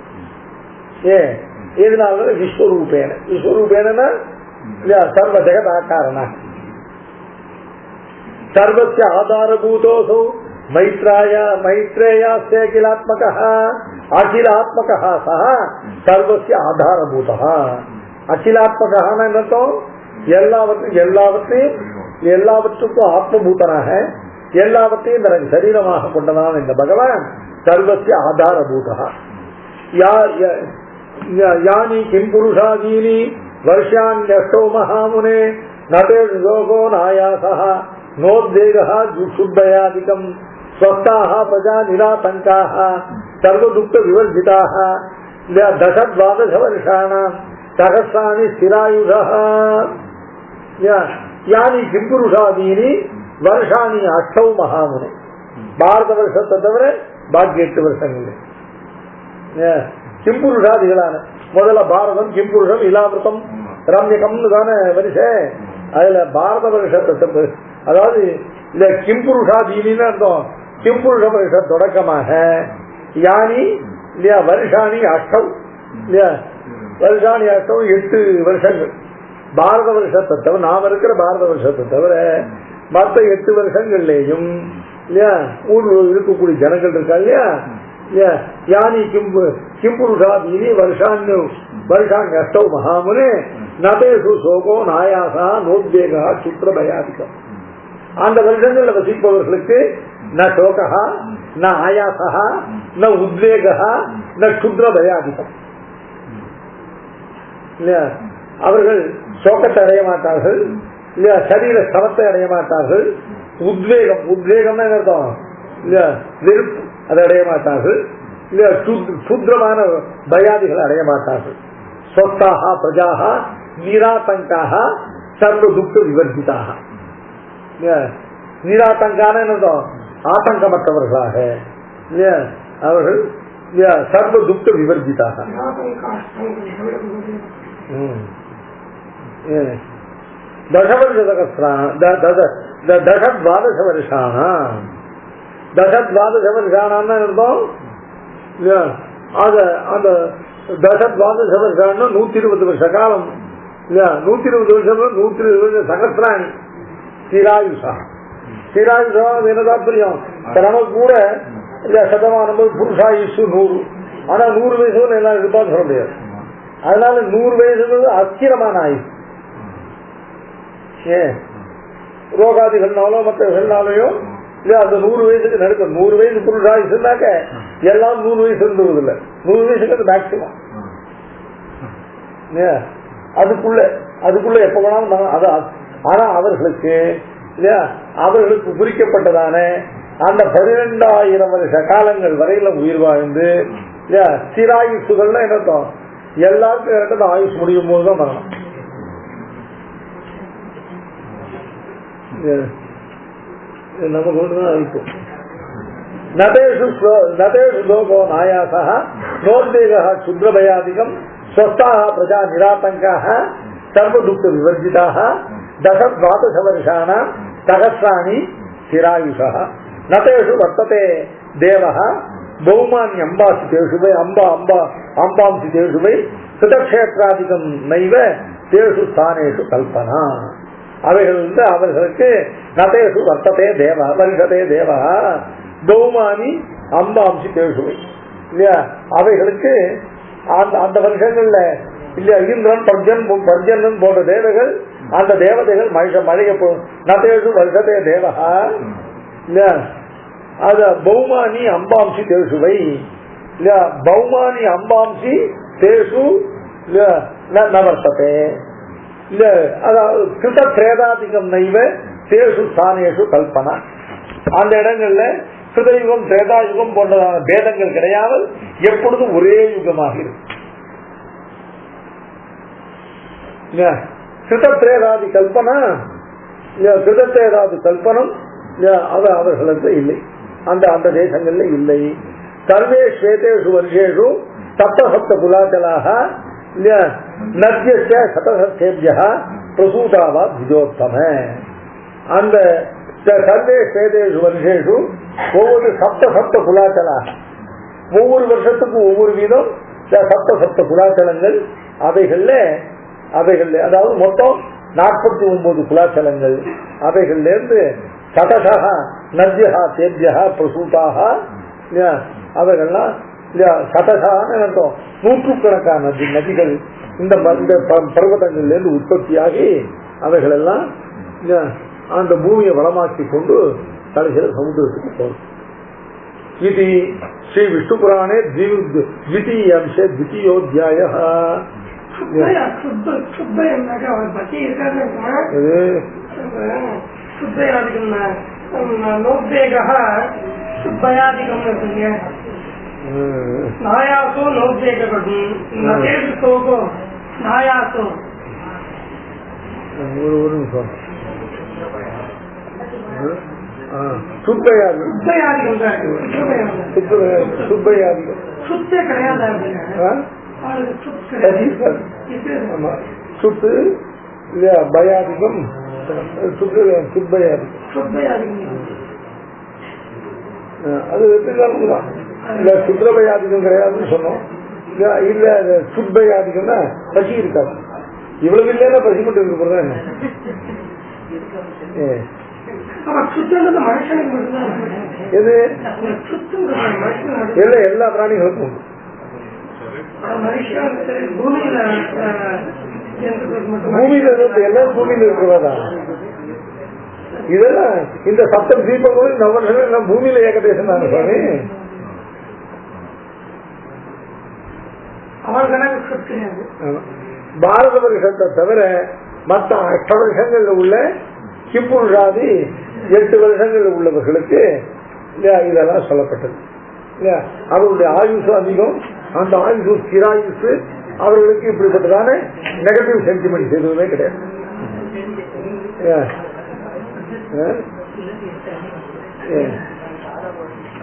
எதனால விஸ்வரூபேன, விஸ்வரூபேன சர்வ ஜெகதாக்காரண சர்வஸ்ய ஆதாரபூதோசௌ மைத்ரேயாஸ்ய அகிலாத்மகः அகிலாத்மகः சஹ சர்வஸ்ய ஆதாரபூதः. அகிலாத்மகः என்னத்தோ எல்லாவற்றுக்கும் ஆத்மபூதனாக எல்லாவற்றையும் தனக்கு சரீரமாக கொண்டதான் இந்த பகவான் சர்வஸ்ய ஆதாரபூதः. யானி கிம் புருஷாதீனி வருஷாண்யஷ்டோ மகாமுனே நதே யோகோ நாயாசः நோத்வேகः சுத்தயாதிகம் ஸ்வஸ்தாः பிரஜா நிராதங்காः சர்வதுக்க விவர்ஜிதாः தசத்வாதச வருஷாணாம் சகஸ்ராணி ஸ்திராயுதः. யானி கிம் புருஷாதீனி வருஷாணி அஷ்டௌ மகாமுனே, பாரத வருஷத்தை தவிர பாக்கி 8 வருஷங்கள் கிம்புருஷாதிகளான, முதல்ல பாரதம் கிம்புருஷம் இலாமிருத்தம் ரம்யகம்னு தானே வரிசை, அதுல பாரத வருஷத்தை அதாவது இந்த கிம்புருஷாதீனின்னு அர்த்தம், கிம்புருஷ வருஷ தொடக்கமாக யானி இல்லையா வருஷாணி அஷ்டம் இல்லையா வருஷாணி அஷ்டம் 8 வருஷங்கள் பாரத வருஷத்தை தவிர, நாம இருக்கிற பாரத வருஷத்தை தவிர மற்ற 8 வருஷங்கள்லேயும் இல்லையா ஊர்ல இருக்கக்கூடிய ஜனங்கள் இருக்கா இல்லையா, யானி கிம்புருஷாதீனி வருஷாணி அஷ்டௌ மகாமுனே நதேஷு சோகோ நாயாசா நோத்வேகா சுத்ரபயாதிகம். அந்த வருஷங்கள்ல வசிப்பவர்களுக்கு ந சோகா ந ஆயாசா ந உத்வேகா ந சுத்ரபயாதிகம். இல்லையா அவர்கள் சோகத்தை அடைய மாட்டார்கள், இல்லையா சரீர சமத்தை அடைய மாட்டார்கள், உத்வேகம் அர்த்தம் இல்லையா வெறுப்பு அதை அடைய மாட்டார்கள், இல்லையா சுத்ரமான பயாதிகளை அடைய மாட்டார்கள். ஸ்வஸ்தாக பிரஜாக நிராதங்காக சர்வ துக்க விவர்ஜிதாக, நிராதங்கான ஆதங்கமற்றவர்களாக இல்லையா அவர்கள் சர்வ துக்க விவர்ஜிதாக. தசத்வாதச வருஷாணாம், தசத்வாதச வருஷாணான்னு அர்த்தம் இல்லையா, அந்த தசத்வாதச வருஷான்னா 120 வருஷ காலம் இல்லையா, 120 வருஷம் 120 வருஷம் சகஸ்ராணி ஸ்திராயுஷா. ஸ்திராயுஷா என்ன தாற்பயம், நமக்கு கூட சதமானம் புருஷாயுஷு 100, ஆனா 100 வயசுல எல்லாம் இருப்பான்னு சொல்ல முடியாது. அதனால 100 வயசு அஸ்திரமான ஆயுஷ். ரோகாதிகள்னாலோ மற்றவர்கள்னாலையோ இல்ல அந்த 100 வயசுக்கு நடக்கும். 100 வயசு புருஷாயுஷுனாக்க எல்லாம் 100 வயசு இருந்தது இல்லை, 100 வயசுக்கு மேக்சிமம். அதுக்குள்ள எப்ப வேணாலும். ஆனா அவர்களுக்கு இல்லையா அவர்களுக்கு குறிக்கப்பட்டதான அந்த 12,000 வருஷ காலங்கள் வரையில உயிர் வாழ்ந்து இல்லையா ஸ்திராயுசுகள்னா என்னத்தோம் எல்லாருக்கும் இறந்த ஆயுஷ் முடியும் போதுதான் வரணும். நமக்கு ஒன்றுதான் இருக்கும். நதேஷு லோகோ நாயாசா நோத்வேகா சுத்ரபயாதிகம் ஸ்வஸ்தாக பிரஜா நிராதங்காக சர்வதுக்க விவர்ஜிதாக தசத்வாதச வருஷாணாம் சகஸ்ராணி ஸ்திராயுஷா. நதேஷு வர்த்ததே தேவः பௌமானி அம்பாசி வை அம்பாம்சி தேஷு வை சுதக்ஷேத்ராதிகம் நைவ தேஷு ஸ்தானேஷு கல்பனா. அவைகள் அவர்களுக்கு நதேஷு வர்த்ததே தேவ வருஷதே தேவ பௌமானி அம்பாம்சி தேஷுவை இல்லையா அவைகளுக்கு அந்த வருஷங்கள்ல இல்லையா இந்திரன் பர்ஜன் போன்ற தேவர்கள் அந்த தேவதைகள் மழைய நதேஷு வருஷதே தேவா இல்லையா அது பௌமானி அம்பாம்சி தேஷுவை இல்லையா பௌமானி அம்பாம்சி தேசு நவர்த்ததே. அதாவது கிருத திரேதாதிகம் நைவ தேசு ஸ்தானேஷு கல்பனா. அந்த இடங்கள்ல கிருதயுகம் திரேதாயுகம் போன்றதான பேதங்கள் கிடையாமல் எப்பொழுதும் ஒரே யுகமாக இருக்கும். கிருதத்ரேதாதி கல்பனா கிருதத்ரேதாதி கல்பனம் அவர்களுக்கு இல்லை, அந்த தேசங்கள்ல இல்லை. சர்வே ஸ்வேதேஷு வருஷேஷு சப்த குலாச்சலாக நத்யஸ்ய சதசத்தேபியா பிரசூதாவா திஜோத்தம. அந்த சர்வே ஸ்வேதேஷு வருஷேஷு ஒவ்வொரு சப்த குலாச்சலாக ஒவ்வொரு வருஷத்துக்கும் ஒவ்வொரு வீதம் சப்த குலாச்சலங்கள் அவைகள்ல அதாவது மொத்தம் 49 குலாச்சலங்கள். அவைகள்ல இருந்து சதசா நத்யா தேபியா பிரசூதாக அவைகள்லாம் சதசான நூற்றுக்கணக்கான நதிகள் இந்த பர்வதங்கள்ல இருந்து உற்பத்தியாகி அவைகள் எல்லாம் அந்த பூமியை வளமாக்கி கொண்டு கடைசியில் சமுத்திரத்துக்கு போகும். இது ஸ்ரீ விஷ்ணு புராணே த்விதீயாம்சே த்விதீயோத்யாய. ஒரு நிமிஷம். சுத்து பயாதிகம் அது இல்ல சுத்ரபயாதிகம் கிடையாதுன்னு சொன்னோம். இல்ல சுத்பயாதிகம்னா பசி இருக்காது. இவ்வளவு இல்லைன்னா பசி மட்டும் இருக்கு போறதா என்ன? எது எல்லா பிராணிகளுக்கும் பூமியில எல்லாம் பூமியில இருக்கிறதா? இதெல்லாம் இந்த சப்த தீபங்களும் நவர்கள் பூமியில ஏகதேசம் தானே சுவாமி. பாரத வருஷத்தை தவிர மற்ற 8 வருஷங்கள்ல உள்ள கிப்புருஷாதி 8 வருஷங்கள்ல உள்ளவர்களுக்கு இதெல்லாம் சொல்லப்பட்டது. அவருடைய ஆயுசு அதிகம். அந்த ஆயுசு சிராயுசு அவர்களுக்கு இப்படிப்பட்டதான நெகட்டிவ் சென்டிமெண்ட் எதுவுமே கிடையாது.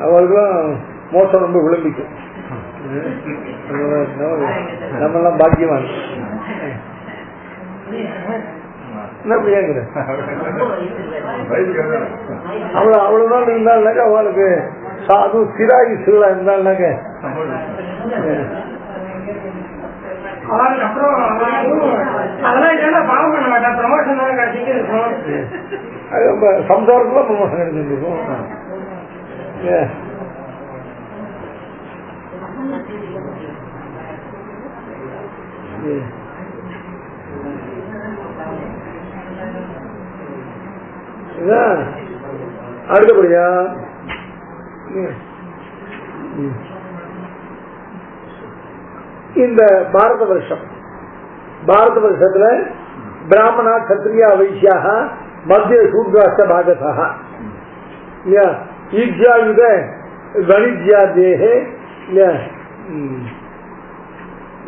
அவர்களும் மோசம் ரொம்ப விளம்பிக்கும். நம்மெல்லாம் பாக்கியவான். அவ்வளவுதான் இருந்தாள்னாக்க அவளுக்கு அதுவும் சிராயுசுகளா இருந்தாள்னாக்க சம்சாரத்துல ப்ரமோஷன் எடுத்துருக்கும். அடுத்தபடியா இந்த பாரத வருஷத்துல பிராமணா கத்திரியா வைசியாக மத்திய சூத்ராஷ்ட பாகசா ஈஜாயுத கணித்யாதேகே.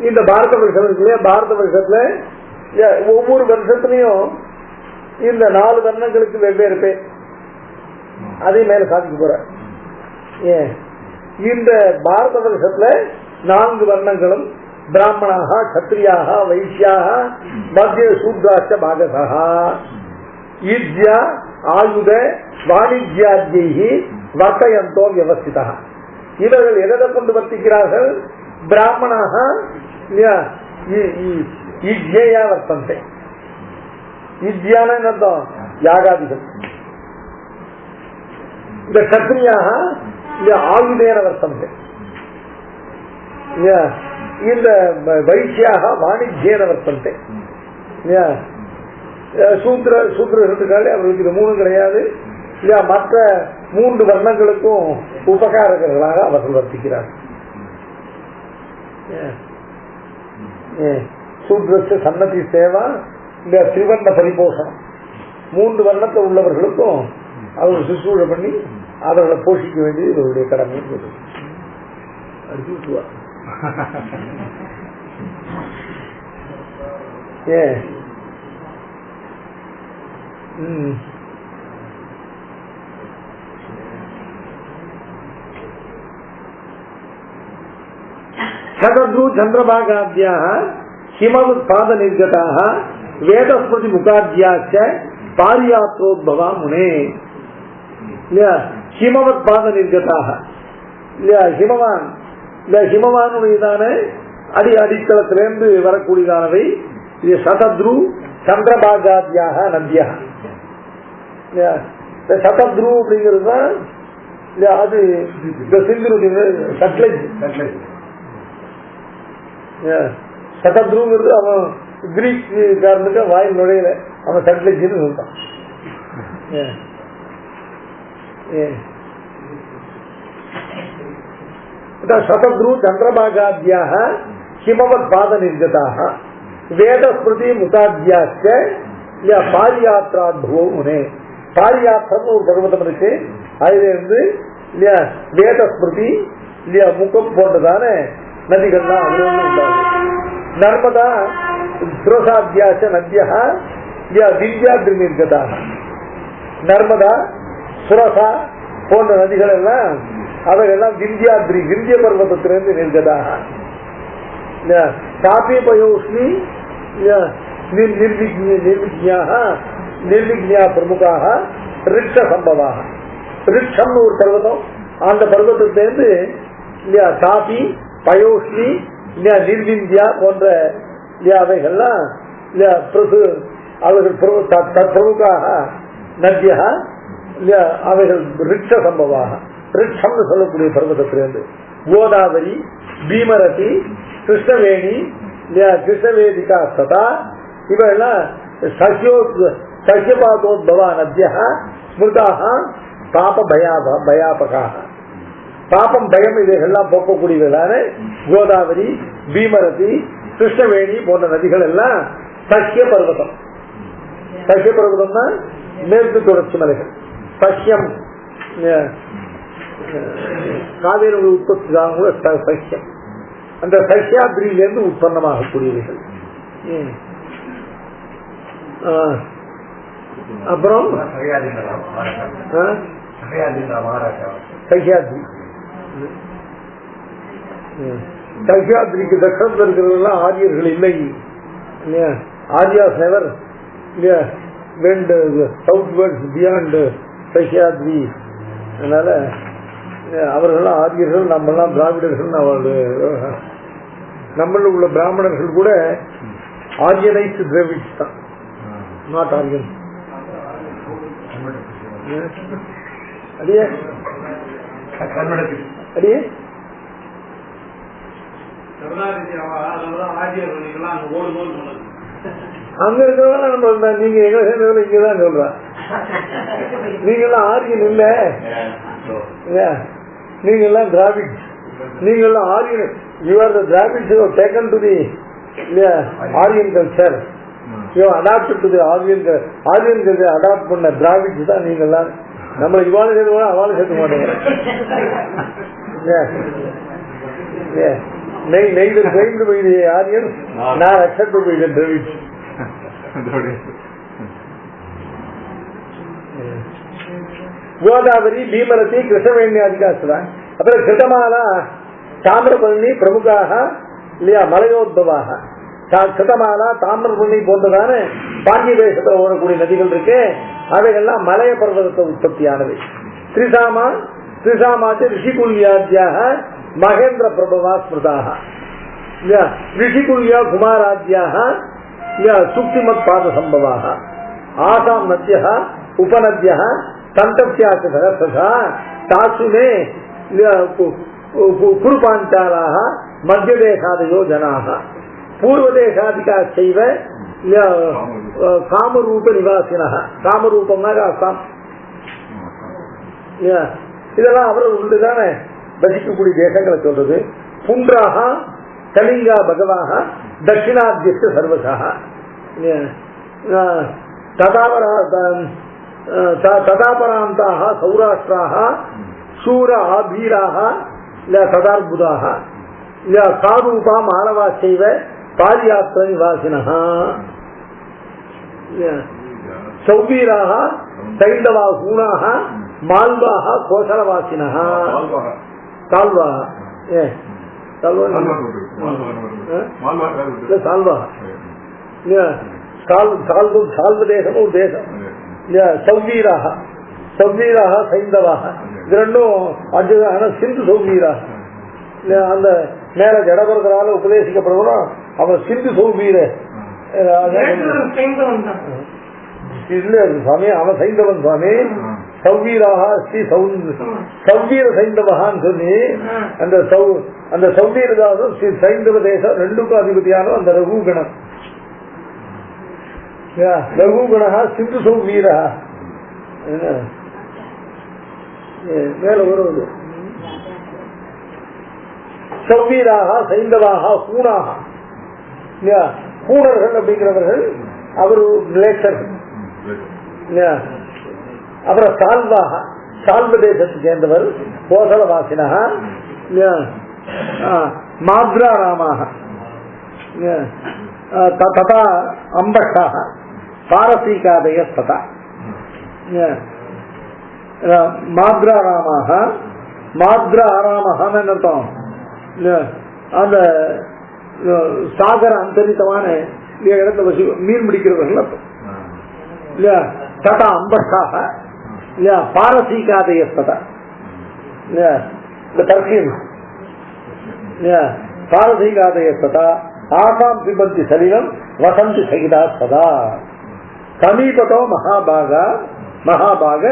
இந்த பாரத வருஷம் இருக்கு. பாரத வருஷத்துல ஒவ்வொரு வருஷத்துலயும் இந்த 4 வர்ணங்களுக்கு வெவ்வேறு பேர். அதே மேல சாதிக்க போற இந்த பாரத வருஷத்துல 4 வர்ணங்களும் பிராமணாக கத்திரியாக வைசியாக மத்திய சூத்ராஷ்ட பாகசா ஈஜ்யா ஆயுத வாணிஜ்யாத்யை வர்த்தயந்தோ வியவஸ்திதா. இவர்கள் எதை கொண்டு வர்த்திக்கிறார்கள்? பிராமணாக ஈஜ்யா வர்த்தந்தை. ஈஜ்யான அர்த்தம் யாகாதிகள். இந்த கத்திரியாக ஆயுதேன வர்த்தந்தை. இந்த வைசியாக வாணிஜ்யேன வர்த்தந்தை. சூத்திரத்துக்காக அவர்களுக்கு இது 3 கிடையாது. மற்ற 3 வர்ணங்களுக்கும் உபகாரகர்களாக அவர்கள் வர்த்திக்கிறார்கள். சூத்ரஸ்ய சன்னதி சேவா, இந்த திரிவர்ண பரிபோஷணம், 3 வர்ணத்தில் உள்ளவர்களுக்கும் அவர்கள் சுசூழ பண்ணி அவர்களை போஷிக்க வேண்டியது இவருடைய கடமை. சதத்ரு சந்திரபாகாத்யாக ஹிமவத் பாத நிர்கதாக வேதஸ்மிருதி முகாத்யாச்ச பாரியாத்ரோத்பவா முனே. ஹிமவத் பாத நிர்கதாக ஹிமவான், இந்த ஹிமவானுடையதான அடித்தளத்திலிருந்து வரக்கூடியதானவை. இது சதத்ரு சந்திரபாகாத்யாக நந்தியா. சதத்ரு அப்படிங்கிறது தான் அது இந்த சிந்து சட்லஜ். சதத்ருங்கிறது அவன் கிரீக் காரனுக்கு வாயில் நுழையில அவன் சட்லஜ்னு சொல்றான். சதத்ரு சந்திரபாகாத்யாக ஹிமவத் பாத நிர்கதாக வேதஸ்மிருதி முகாத்யாச்ச பாரியாத்ராத்பவோ முனே. பாரியாத்திரம் ஒரு பர்வதம் இருக்கு, அதுல இருந்து இல்லையா வேதஸ்மிருதி இல்லையா முகம் போன்றதான நதிகள்லாம் அதுல உண்டாது. நர்மதா சுரசாத்யாச்ச நத்யா விந்தியாத்ரி நிர்கதாக. நர்மதா சுரசா போன்ற நதிகள் எல்லாம் அவையெல்லாம் விந்தியாத்ரி விந்திய பர்வதத்திலிருந்து நிர்கதாக. காபி பயோஷ்ணி நிர்விக்ஞா பிரமுகாக ரிக்ஷ சம்பவாக. ரிக்ஷம்னு ஒரு பர்வதம், அந்த பர்வதத்திலிருந்து இல்லையா காபி பயோஷ்ணி இல்லையா நிர்விந்தியா போன்ற அவைகள்லாம் அவர்கள் பிரமுகாக நத்தியா இல்லையா அவைகள் ரிக்ஷ சம்பவாக. ரிக்ஷம்னு சொல்லக்கூடிய பர்வதத்திலிருந்து கோதாவரி, பீமரதி, கிருஷ்ணவேணி, கிருஷ்ணவேதிகா சதா இவெல்லாம் சஹ்யபாதோத்பவா நத்யா ஸ்மிருதாக பாப பயாபகாக. பாபம் பயம் இவைகள்லாம் போக்கக்கூடியவர்களான கோதாவரி, பீமரதி, கிருஷ்ணவேணி போன்ற நதிகள் எல்லாம் சஹ்ய பர்வதம். சஹ்ய பர்வதம்னா மேற்கு தொடர்ச்சி மலைகள். சஹ்யம் காவேரி உற்பத்தி தான் கூட சஹ்யம். அந்த சஹ்யாத்ரியிலிருந்து உற்பத்தமாகக்கூடியவைகள். அப்புறம் சஹ்யாத்ரி, சஹ்யாத்ரிக்கு தட்சத்தில் இருக்கிறதெல்லாம் ஆரியர்கள் இல்லை. Arya's never went southwards beyond Sahyadri. அதனால அவர்கள்லாம் ஆரியர்கள், நம்மெல்லாம் திராவிடர்கள். நம்மள உள்ள பிராமணர்கள் கூட ஆரியனைஸ் திராவிட்ஸ் தான், நாட் ஆரியன். அடியே அடியே அங்க இருக்கிறதா நம்ம நீங்க எங்க சேர்ந்ததுல இங்கதான் சொல்ற. நீங்கெல்லாம் ஆரியன் இல்ல, நீங்கெல்லாம் திராவிட், நீங்கெல்லாம் Aryan. You are the Dravids who have taken to the Aryan culture. You have adapted to the Aryan culture. Adapt பண்ண திராவிட்ஸ் தான் நீங்கெல்லாம். நம்மளை இவாளு சேர்த்து கூட அவாளு சேர்த்து மாட்டேங்க. neither claimed by the Aryans nor accepted by the Dravids. Godavari, Bhimarathi, கிருஷ்ணவேணியாதிகாசுதா. அப்புறம் கிருதமாலா, தாமிரபரணி பிரமுகாக இல்லையா மலையோத்பவாக. கிருதமாலா, தாமிரபரணி போன்றதான பாண்டிய தேசத்தில் ஓடக்கூடிய நதிகள் இருக்கு, அவைகள்லாம் மலைய பர்வதத்தை உற்பத்தியானவை. திரிசாமாச்சு ரிஷிகுல்யாத்யாக மகேந்திர பிரபவா ஸ்மிருதாக. ரிஷிகுல்யா குமாராத்யாக சுக்திமத் பாத சம்பவாக. ஆசாம் நத்யா உபநத்யா சந்தப்தியாச்சு சகசா தாசுமே குருபாஞ்சாலாக மத்தியதேசாதயோ ஜனாக. பூர்வதேசாதிகா செய்வ காமரூப நிவாசினா. காமரூபம்னா அசாம். இதெல்லாம் அவர்கள் உண்டுதானே வசிக்கக்கூடிய தேசங்களை சொல்றது. புன்றாக கலிங்கா பகவாக दक्षिणाद्यस्य सर्वशः तदापरान्ताः सौराष्ट्राः शूर आभीराः तदार्बुदाः सारूपा मानवाश्चैव पादयात्रनिवासिनः सौवीराः सैन्दवा हूणाः माल्वाः कोसलवासिनः साल्वाः साल्वदेशम् देशम् सौवीराः सैन्दवाः இரண்டும் சிந்து சௌவீராக அந்த மேல ஜடபரதரால உபதேசிக்கப்படுறோம் அவன் சிந்து சௌவீர இல்ல சுவாமி அவன் சைந்தவன் சுவாமி சௌவீராக ஸ்ரீ சௌவீர சைந்தவகான்னு சொல்லி அந்த சௌவீரதாசம் ஸ்ரீ சைந்தவ தேசம் ரெண்டுக்கும் அதிபதியான அந்த ரகுகணம் ரகுகணா சிந்து சௌவீரா மேல வருவது சௌவீராக சைந்தவாக ஹூணாக ஹூணர்கள் அப்படிங்கிறவர்கள் அவர் லேசர்கள். அப்புறம் சால்வாக சால்வ தேசத்தை சேர்ந்தவர் கோசலவாசினா மாத்ராராமாக ததா அம்பஷாக பாரசீகாதய ததா மாத்ராராமாக மாத்ரா ஆராமஹான்னு அர்த்தம் அந்த சாகர அந்தரித்தமான இடத்துல மீன் பிடிக்கிறவர்கள் அர்த்தம் இல்லையா ததா அம்பஷாக இல்லையா பாரசீகாதய ததா இல்லையா இந்த தர்க்கீம் இல்லையா பாரசீகாதய ததா ஆசாம் பிபந்தி சரீரம் வசந்தி சகிதா சதா சமீபத்தோ மகாபாக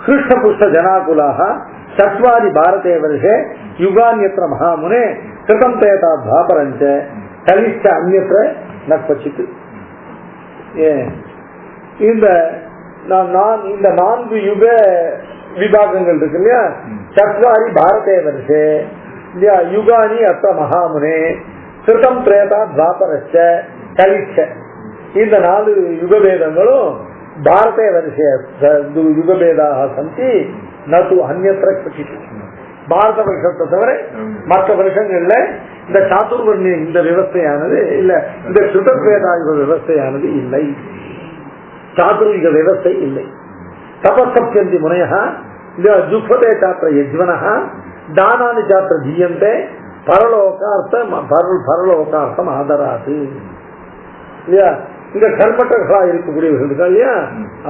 கிருஷ்ணபுஷ்ட ஜனாகுலாக சத்வாரி பாரதே வருஷே யுகான்யத்ர மகாமுனே கிருதம் தேதா தாபரஞ்ச கலிஷ்ட அந்யத்ர நற்பச்சித்து. இந்த 4 யுக விபாகங்கள் இருக்கு இல்லையா, சத்வாரி பாரதே வருஷே இல்லையா, யுகானி அத்த மகாமுனே கிருதம் திரேதா தாபரச்ச கலிஷ்ட, இந்த 4 யுகபேதங்களும் பாரதே வருஷ யுகபேதாக சந்தி நது அந்நியத்திர பட்சித்து. பாரத வருஷத்தை தவிர மற்ற வருஷங்கள்ல இந்த சாதுர்வர்ணி இந்த விவஸ்தையானது இல்ல, இந்த சுதத்வேதாயுக விவஸ்தையானது இல்லை, சாதுர்யுக விவஸ்தை இல்லை. தபசப்யந்தி முனையா ஜுக்வதே சாத்திர யஜ்வனः தானானி சாத்திர தீயந்தே பரலோகார்த்தம் ஆதராது இல்லையா. இந்த கர்மட்டர்களா இருக்கக்கூடியவர்கள் இல்லையா,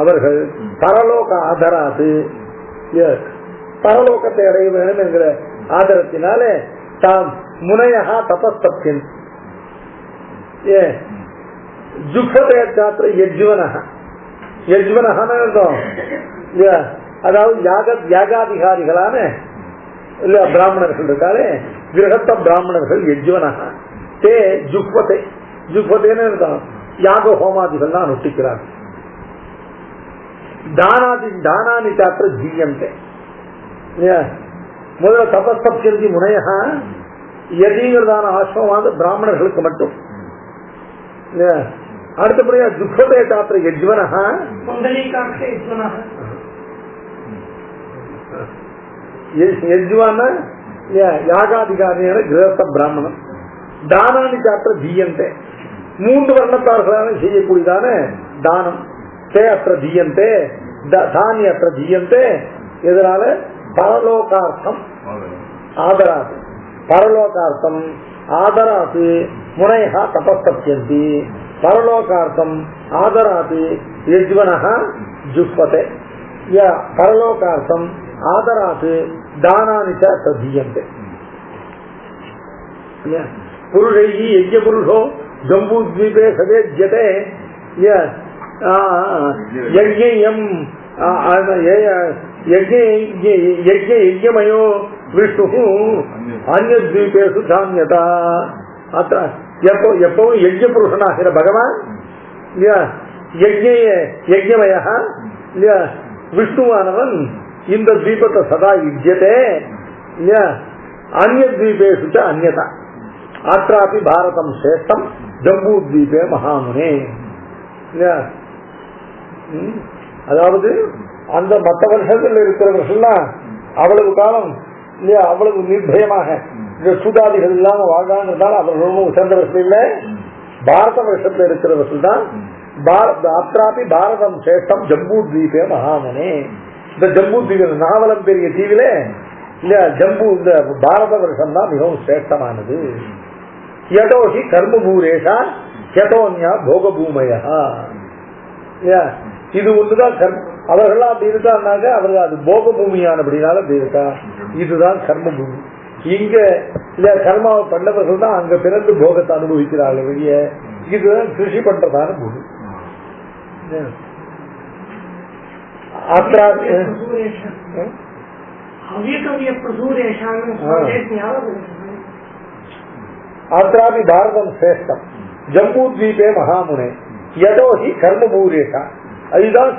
அவர்கள் பரலோக ஆதராது பரலோகத்தை அடைய வேண்டும் என்கிற ஆதரத்தினாலே தாம் முனையா தபஸ்தப்யன் ஜுக்வதே சாத்திர யஜ்வனः அதாவது யாகாதிகாரிகளான இல்ல பிராமணர்கள் இருக்காரு, கிரகத்த பிராமணர்கள் யஜ்வனः தே ஜுக்வதே ஜுக்வதேன்னு இருக்கும், யாக ஹோமாதிகள் தான் நொட்டிக்கிறார். தானானி சாத்திர ஜீயந்தே முதல்ல தபஸ்தப்தி முனையா யதிங்கிறதான ஆசிரமம் பிராமணர்களுக்கு மட்டும். அடுத்தபடியா ஜுக்வதே சாத்திர யஜ்வனः யஜ்வான யாகாதிகாரியான கிரகஸ்த பிராமணன். தானானி சாத்திர ஜீயந்தே 3 வர்ணத்தார்களான செய்யக்கூடியதான தானம். தே அற்ற ஜீயந்தே தானி அற்ற ஜீயந்தே, இதனால பரலோகார்த்தம் ஆதராது பரலோகார்த்தம் ஆதராது முனையா தபஸ்தப்யந்தி பரலோகார்த்தம் ஆதராது யஜ்வனः ஜுக்வதே பரலோகார்த்தம் ஆதராது தானானி ச தீயந்தே. புருஷைஹி யஜ்ஞ புருஷோ ஜம்பூத்வீபே சவேஜ்யதே யஜ்ஞமயோ விஷ்ணு அந்நத்வீபேஷு தான்யதா. எப்பவும் யஜ்ஞ புருஷனாகிற பகவான் யஜ்ஞமய விஷ்ணுவானவன் இந்த தீபத்தை சதா யுஜ்யதே அந்நத்வீபேஷு அந்யதா. ஆத்ராபி பாரதம் சேஷ்டம் ஜம்பூத்வீபே மகாமுனே. அதாவது அந்த மற்ற வருஷத்தில் இருக்கிறவர்கள்லாம் அவ்வளவு காலம் இல்லையா அவ்வளவு நிர்பயமாக இந்த சூதாதிகள் இல்லாம வாழ்ந்தாங்கிறதால அவர்களும் உசந்தவர்கள் இல்லை. பாரத வருஷத்துல இருக்கிறவர்கள் தான் அத்ராபி பாரதம் சேஷ்டம் ஜம்பூத்வீபே மகாமுனே. இந்த ஜம்பூத்வீபம் நாவலம் பெரிய தீவில இல்ல ஜம்பு இந்த பாரத வருஷம் தான் மிகவும் சிரேஷ்டமானது. யதோஹி கர்மபூரேஷா யதோன்யா போகபூமயா. இது ஒன்றுதான் அவர்களா அப்படி இருக்காங்க, அவர்கள் அது போக பூமியானபடினால அப்படி இருக்கா. இதுதான் கர்ம பூமி. இங்க இல்ல கர்மாவை பண்ணவர்கள் தான் அங்க பிறந்து போகத்தை அனுபவிக்கிறார்கள். வெளிய இதுதான் கிருஷி பண்றதான பூமி. ஆத்ராபி பாரதம் சிரேஷ்டம் ஜம்பூத்வீபே மகாமுனே யதோஹி கர்மபூரேஷா. அதுதான்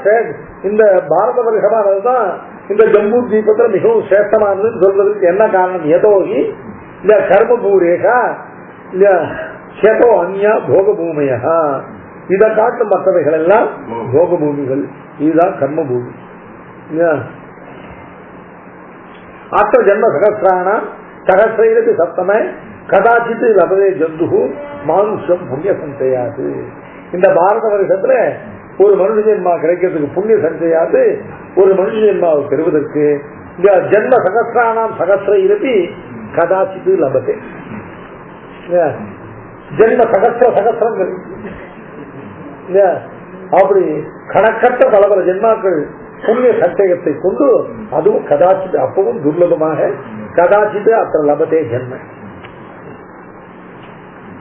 இந்த பாரத வருஷமானதுதான் இந்த ஜம்பூத்வீபத்தில் மிகவும் சிரேஷ்டமானது சொல்வதற்கு என்ன காரணம்? யதோஹி இல்ல கர்மபூரேஷா இல்ல ஷதோ அந்யா போகபூமையா. இதை காட்டும் மற்றவைகள் எல்லாம் போகபூமிகள். இதுதான் கர்மபூமி. ஆத்த ஜன்ம சகசிரான சகசிரத்து சப்தம கதாச்சித்து லபதே ஜந்து மானுஷம் புண்ணிய சஞ்சயாது. இந்த பாரத வருஷத்துல ஒரு மனுஷ ஜென்மா கிடைக்கிறதுக்கு புண்ணிய சஞ்சயாது. ஒரு மனுஷ ஜென்மாவை பெறுவதற்கு இந்த ஜன்ம சகசிரானாம் சகசிர இருப்பி கதாச்சித்து லபதே. ஜென்ம சகசிரம் அப்படி கணக்கற்ற பல ஜென்மாக்கள் புண்ணிய சஞ்சயத்தை கொண்டு அதுவும் கதாச்சித்து அப்பவும் துர்லபமாக கதாச்சித்து அத்த லபதே ஜென்ம.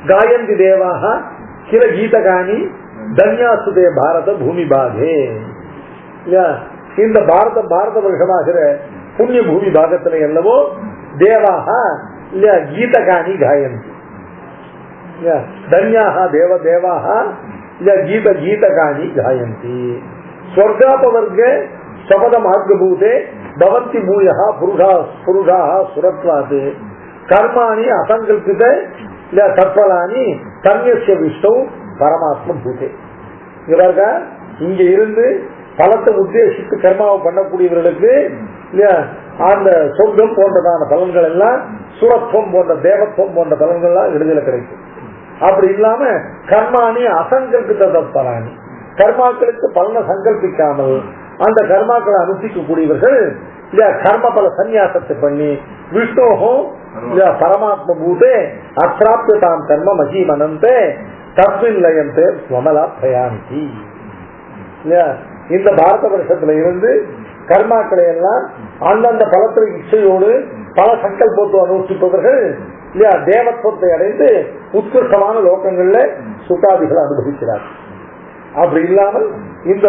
காயந்தி தேவாக கில கீதகானி தன்யாசுதே பாரத பூமி பாகே. இந்த பாரத வருஷமாகிற புண்ணிய பூமி பாகத்துல எல்லவோ தேவாக இல்ல கீதகானி காயந்தி. தன்யாக தேவாக இல்ல கீதகானி காயந்தி. ஸ்வர்காபவர்க சபத மார்கபூதே பவந்தி மூயா புருஷா சுரத்வாது கர்மாணி அசங்கல்பித இல்ல தற்பலானி தன்யஸ்ய விஷ்ணு பரமாத்ம பூதே. இவர்கள் இங்க இருந்து பலத்தை உத்தேசித்து கர்மாவை பண்ணக்கூடியவர்களுக்கு அந்த சொர்க்கம் போன்றதான பலன்கள் எல்லாம் சுரத்துவம் போன்ற தேவத்துவம் போன்ற பலன்கள் எல்லாம் விடுதலை கிடைக்கும். அப்படி இல்லாம கர்மாணி அசங்கல்பித தற்பலானி கர்மாக்களுக்கு பலனை சங்கல்பிக்காமல் அந்த கர்மாக்களை அனுஷ்டிக்கக்கூடியவர்கள் கர்ம பல சன்னியாசத்தை பண்ணி விஷ்ணோகம் பரமாத்ம பூதே அப்பிராப்தாம் கர்ம மகீமனந்தே தஸ்மின் லயந்தே ஸ்வமலா பிரயாந்தி. இந்த பாரத வருஷத்துல இருந்து கர்மாக்களை எல்லாம் அந்தந்த பலத்திற்கு இச்சையோடு பல சங்கல்பத்தை அனுஷ்டிப்பவர்கள் தேவத்துவத்தை அடைந்து உத்கிருஷ்டமான லோகங்கள்ல சுகாதிகளை அனுபவிக்கிறார். அப்படி இல்லாமல் இந்த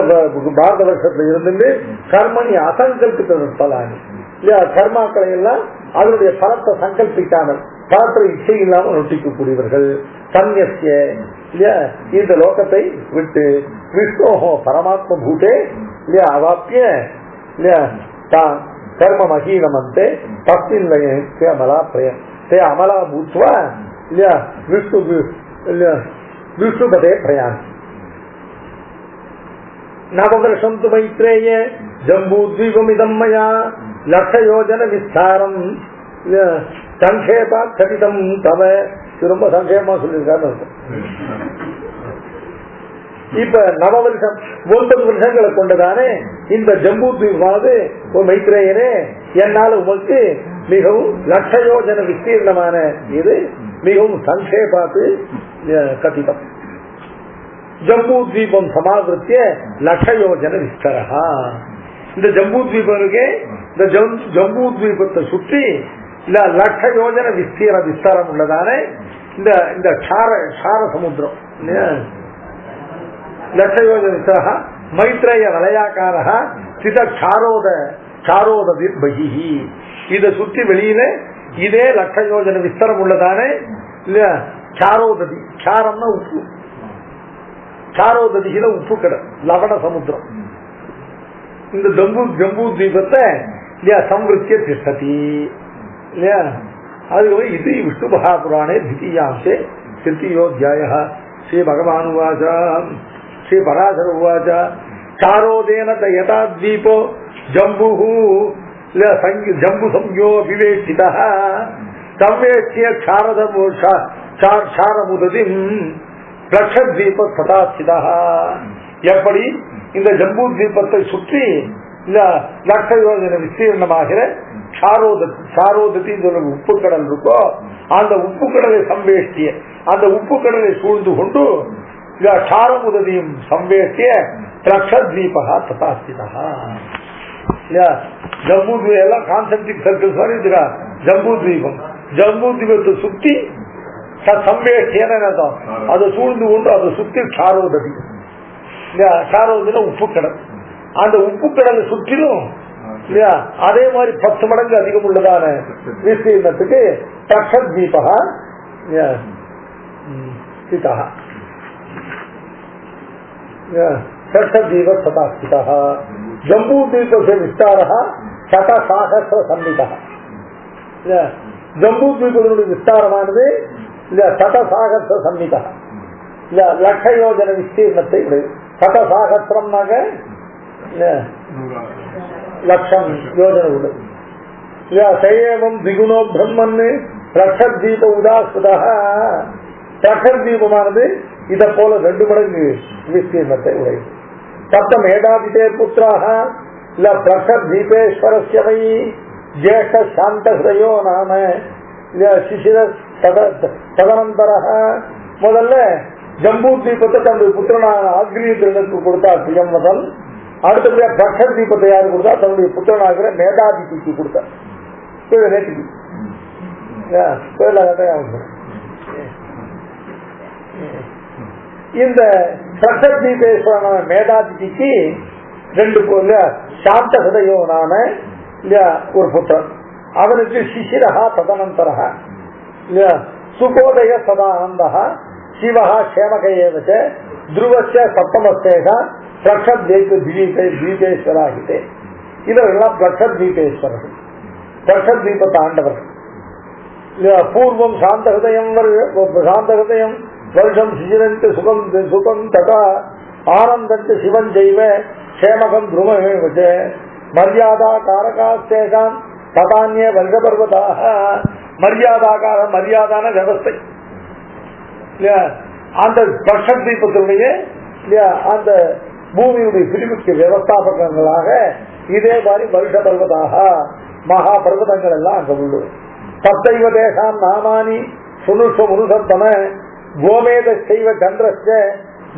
பாரத வருஷத்துல இருந்து கர்மணி அசங்கல்பித்த பலானி கர்மாக்களை எல்லாம் அதனுடைய பலத்தை சங்கல்பிக்காமல் பலத்தில் இச்சை இல்லாமல் நொட்டிக்கக்கூடியவர்கள் சன்யஸ்ய இந்த லோகத்தை விட்டு விஷ்ணோஹோ பரமாத்ம பூதே அவாப்பிய கர்ம மகீனமந்தே தஸ்மின் லயே அமலா பிரயம் தே அமலா பூத்வா விஷ்ணுபதே பிரயாணி. நவவர்ஷம் து மைத்ரேய ஜம்பூத்வீபமிதம் மயா லட்சயோஜன விஸ்தாரம் சங்கேபா கடிதம் தவ. ரொம்ப சங்கேபமா சொல்லியிருக்காரு. இப்ப நவவருஷம் 9 வருஷங்களை கொண்டதானே இந்த ஜம்பூத்வீபமானது ஒரு மைத்ரேயனே என்னால் உமக்கு மிகவும் லட்சயோஜன விஸ்தீர்ணமான இது மிகவும் சங்கேபாத்து கதிதம். ஜம்பூத்வீபம் சமாவிருத்திய லட்சயோஜன விஸ்தரா. இந்த ஜம்பூத்வீபனுக்கு இந்த ஜம்பூத்வீபத்தை சுற்றி இல்ல லட்சயோஜன விஸ்தாரம் உள்ளதான இந்த சார சமுத்திரம் லட்சயோஜன விஸ்தரா மைத்ரேய வலயாக்கார சித சாரோத பகிஹி. இதை சுற்றி வெளியில இதே லட்சயோஜன விஸ்தரம் உள்ளதானே இல்ல சாரோததி. சாரம்னா உப்பு. சாரோததியில உப்பு கடல் லவண சமுத்திரம். இந்த ஜம்பூத்வீபத்தை சம்ருத்திய திஷ்டதி இல்லையா அதுக்கு இது விஷ்ணு மகாபுராணே தித்தீயாம்சே திருத்தீயோத்தியாயः ஸ்ரீ பகவான் உவாச ஸ்ரீ பராசர உவாச சாரோதேன யதா தீபோ ஜம்புः ஜம்பு சம்யோ விவேஷிதः சம்வேஷ்ய சாரமுததிம் லட்சத்வீப சதாசிதா. எப்படி இந்த ஜம்பூ தீபத்தை சுற்றி லட்ச யோஜனை விஸ்தீர்ணமாகிற சாரோதத்தி உப்பு கடல் இருக்கோ அந்த உப்பு கடலை சம்வேஷ்டிய அந்த உப்பு கடலை சூழ்ந்து கொண்டு சாரமுததியும் சம்வேஷ்டிய லட்சத்வீபா ததாஸ்திதா. ஜம்பூ தீபம் எல்லாம் கான்சென்ட்ரிக் சர்க்கிள்ஸ் மாதிரி இருக்கா. ஜம்பூ தீபம் ஜம்பூ தீபத்தை சுத்தி சம்வேஷ்டியன்னு அதை சூழ்ந்து கொண்டு அதை சுத்தி சாரோததி. சாரோதின உப்பு கடல். அந்த உப்பு கடலை சுற்றிலும் இல்லையா அதே மாதிரி 10 மடங்கு அதிகம் உள்ளதான விஸ்தீர்ணத்துக்கு லட்சத்வீபா ஸ்திதா லட்சத்வீப சதா ஸ்திதா. ஜம்பூ தீபस्य विस्तारः शतसाहस्र संहितः. ஜம்பூ தீபத்தினுடைய விஸ்தாரமானது சதசாகஸ்ர சம்மிதா லட்ச யோஜன விஸ்தீர்ணத்தை உடையது. சதசாகஸ்ரம்னாக லட்சம் யோஜனை உள்ளது. சைவம் திகுணோ பிரம்மன் லட்சத்வீப உதாஸ்பதா. லட்சத்வீபமானது இதை போல 2 மடங்கு விஸ்தீர்ணத்தை உடையது. சப்தம் ஏடாதிதே புத்திராக லட்சத்வீபேஸ்வரஸ்ய வை ஜேஷ்ட சாந்த ஹிருதயோ நாம சிசிர ததனந்தரஹ. முதல்ல ஜம்பூ தீபத்தை தன்னுடைய புத்திரனான ஆக்ரீயத்திற்கு கொடுத்தார் பிரியம்பதன். அடுத்தபடியா லட்சத் தீபத்தை யாரு கொடுத்தா தன்னுடைய புத்திரனாகிற மேதாதிதிக்கு கொடுத்தார். இந்த லட்சத் தீபேஸ்வரனான மேதாதிதிக்கு 2 சாந்த ஹிருதயோனான ஒரு புத்திரன். அவனுக்கு சிசிரஹா ததனந்தரஹ சுகோதய சதானந்தஹ சிவஹா க்ஷேமகேவச துருவஸ்ய சப்தமஸ்தேக லட்சத்வீபேஸ்வராகிதே. இவர்கள்லாம் லட்சத்வீபேஸ்வரர்கள், லட்சத்வீபத்தை ஆண்டவர்கள். பூர்வம் சாந்த ஹிருதயம் வருஷம் சிசிரந்து சுகம் சுகம் ததா ஆனந்தத்து சிவன் ஜெய்வ க்ஷேமகம் துருவமேவச மரியாதா காரகாஸ்தேகான் ததான்ய வர்கபர்வதாக. மரியாதாகார மரியாதான வியவஸ்தை அந்த லட்சத்வீபத்தினுடைய அந்த பூமியுடைய பிரிவுக்கு வியவஸ்தாபகங்களாக இதே மாதிரி வருஷ பர்வதாக மகா பர்வதங்கள் எல்லாம் அங்க உள்ளது. சப்தைவ தேசாம் நாமானி சுனுஷ முனுசத்தம கோமேத செய்வ சந்திரஸ்ய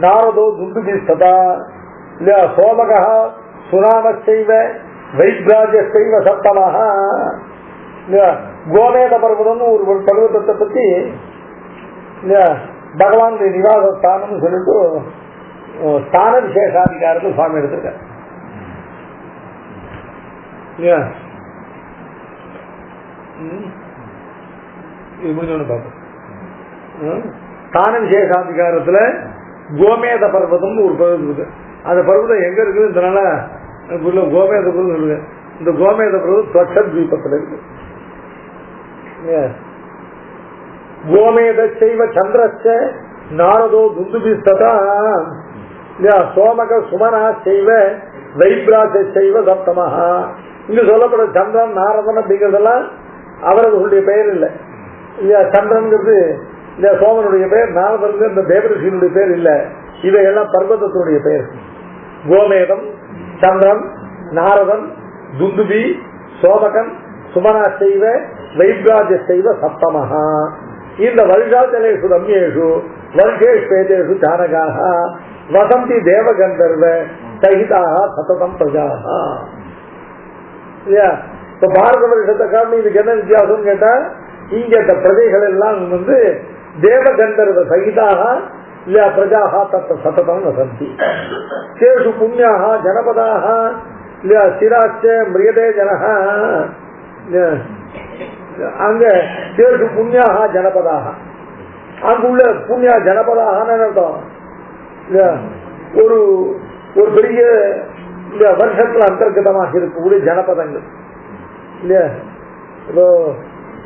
நாரதோ துந்துபி சதா சோமக சுனாம செய்வ வைப்ராஜ்ய செய்வ சப்தமாக. கோமேத பர்வதம் ஒரு பர்வதத்தை பத்தி பகவானுடைய நிவாச ஸ்தானம் சொல்லிட்டு ஸ்தான விசேஷாதிகாரத்தை சுவாமி எடுத்திருக்கார். ஸ்தான விசேஷாதிகாரத்துல கோமேத பர்வதம் ஒரு பர்வதம் இருக்கு. அந்த பர்வதம் எங்க இருக்குது? இதனால கோமேத பர்வதம் இருக்கு. இந்த கோமேத பர்வதம் லட்சத்வீபத்தில் இருக்கு. கோமேத செய்வ சந்திரஸ்ய நாரதோ துந்துபி சதா சோமக சுமனா செய்வ வைப்ராஜ செய்வ சப்தமஹா. இங்க சொல்லப்பட சந்திரன் நாரதன் அப்படிங்கறதெல்லாம் அவர்களுடைய பெயர் இல்லை. சந்திரன்கிறது இல்ல சோமனுடைய பெயர், நாரதன் இந்த தேவரிஷியினுடைய பெயர் இல்ல. இவையெல்லாம் பர்வதத்தினுடைய பெயர். கோமேதம், சந்திரன், நாரதன், துந்துபி, சோமகன், சுமனா செய்வ வைப்ராஜ செய்வ சப்தமஹா. இந்த வருஷாச்சலேஷு ரம்யேஷு வருஷேஷ்பேதேஷு ஜானகாக வசந்தி தேவகந்தர்வ சகிதாக சததம் பிரஜாக. இப்ப பாரத வருஷத்தை காரணம் இதுக்கு என்ன வித்தியாசம் கேட்டா, இங்க இந்த பிரஜைகள் எல்லாம் தேவகந்தர்வ சகிதாக இல்ல பிரஜாக தத்த சததம் வசந்தி. சேஷு புண்ணியாக ஜனபதாக இல்ல சிராச்ச மிரியதே ஜனக. அங்க சேஷு புண்ணியாக ஜனபதாக, அங்குள்ள புண்ணியா ஜனபதாக அர்த்தம். ஒரு ஒரு பெரிய வருஷத்துல அந்தர்கதமாக இருக்கக்கூடிய ஜனபதங்கள் இல்லையா. இப்போ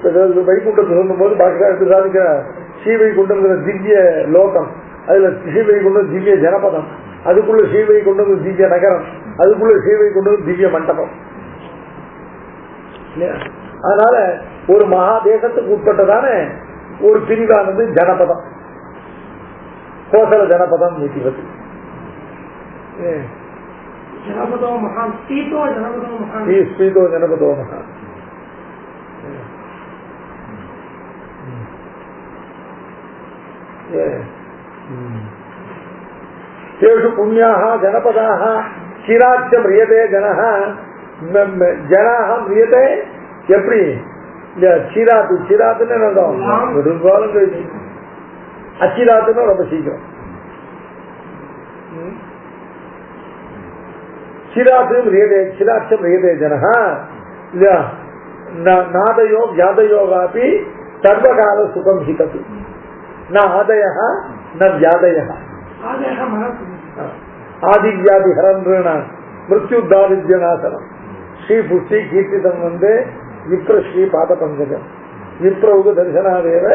வைகுண்டத்தை சொல்லும் போது பாக்கிய சாதிக்கிற ஸ்ரீவைகுண்டங்கிற திவ்ய லோகம், அதுல ஸ்ரீவைகுண்டம் திவ்ய ஜனபதம், அதுக்குள்ள ஸ்ரீவைகுண்டம் திவ்ய நகரம், அதுக்குள்ள ஸ்ரீவைகுண்டம் திவ்ய மண்டபம். அதனால ஒரு மகா தேசத்துக்கு உட்பட்டதான ஒரு பிரிவானது ஜனபதம், கோசல ஜனபதம் நீட்டிவது. जनपदो महान स्पीतो जनपदो महान स्पीतो जनपदो महान. तेषु पुण्याः जनपदाः चिराच्च म्रियते जनः जनाः म्रियते எப்படி சிராத்து சிராத்துன்னு என்னதான் நெடுங்காலம் கழிச்சு, அச்சிராத்துன்னு ரொம்ப சீக்கிரம். சிராத்து மிரியதே சிராட்ச மிரியதே ஜனஹ நாதயோ வியாதயோகாபி சர்வகால சுகம் ஹிதது ந ஆதயः ந வியாதயः ஆதிவியாதி ஹரன்றுண மிருத்யுத்தாரித்யநாசனம் ஸ்ரீ புஷ்டி கீர்த்திதம் வந்தே விப்ர ஸ்ரீ பாத பங்கஜம் விப்ரவுக தரிசனாதேவ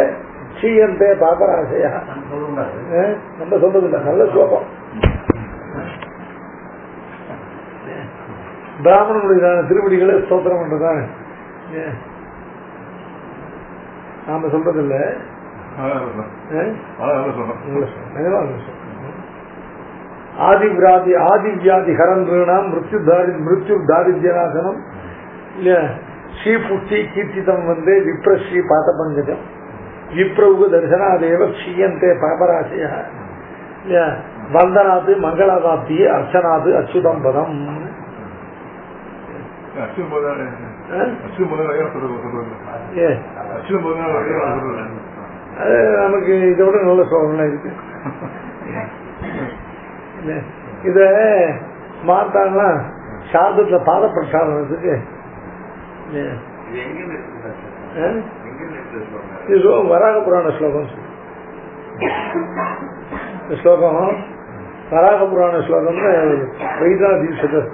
ஸ்ரீயந்தே பாபராசயா. நம்ம சொல்றதில்லை, நல்ல ஸ்லோகம். பிராமணனுடைய திருவடிகளை ஸ்தோத்திரம் பண்றதானே நாம சொல்றதில்ல. ஆதிவியாதி ஹரன்றாம் மிருத்யு தாரித்யநாசனம் ஸ்ரீ புஷ்டி கீர்த்திதம் வந்து விப்ர ஸ்ரீ பாத பங்கஜம் விப்ரவுக தரிசனாதேவ ஸ்ரீயந்தே பாபராசய வந்தனாது மங்களவாப்தி அர்ச்சனாது அச்சுதம் பதம். நமக்கு இதோட நல்ல சோதனை இருக்கு. இத மாத்தாங்கன்னா சார்தத்துல பாத பிரசாதத்துக்கு இது வராக புராண ஸ்லோகம். ஸ்லோகம் வராக புராண ஸ்லோகம் வைதா தீட்சதர்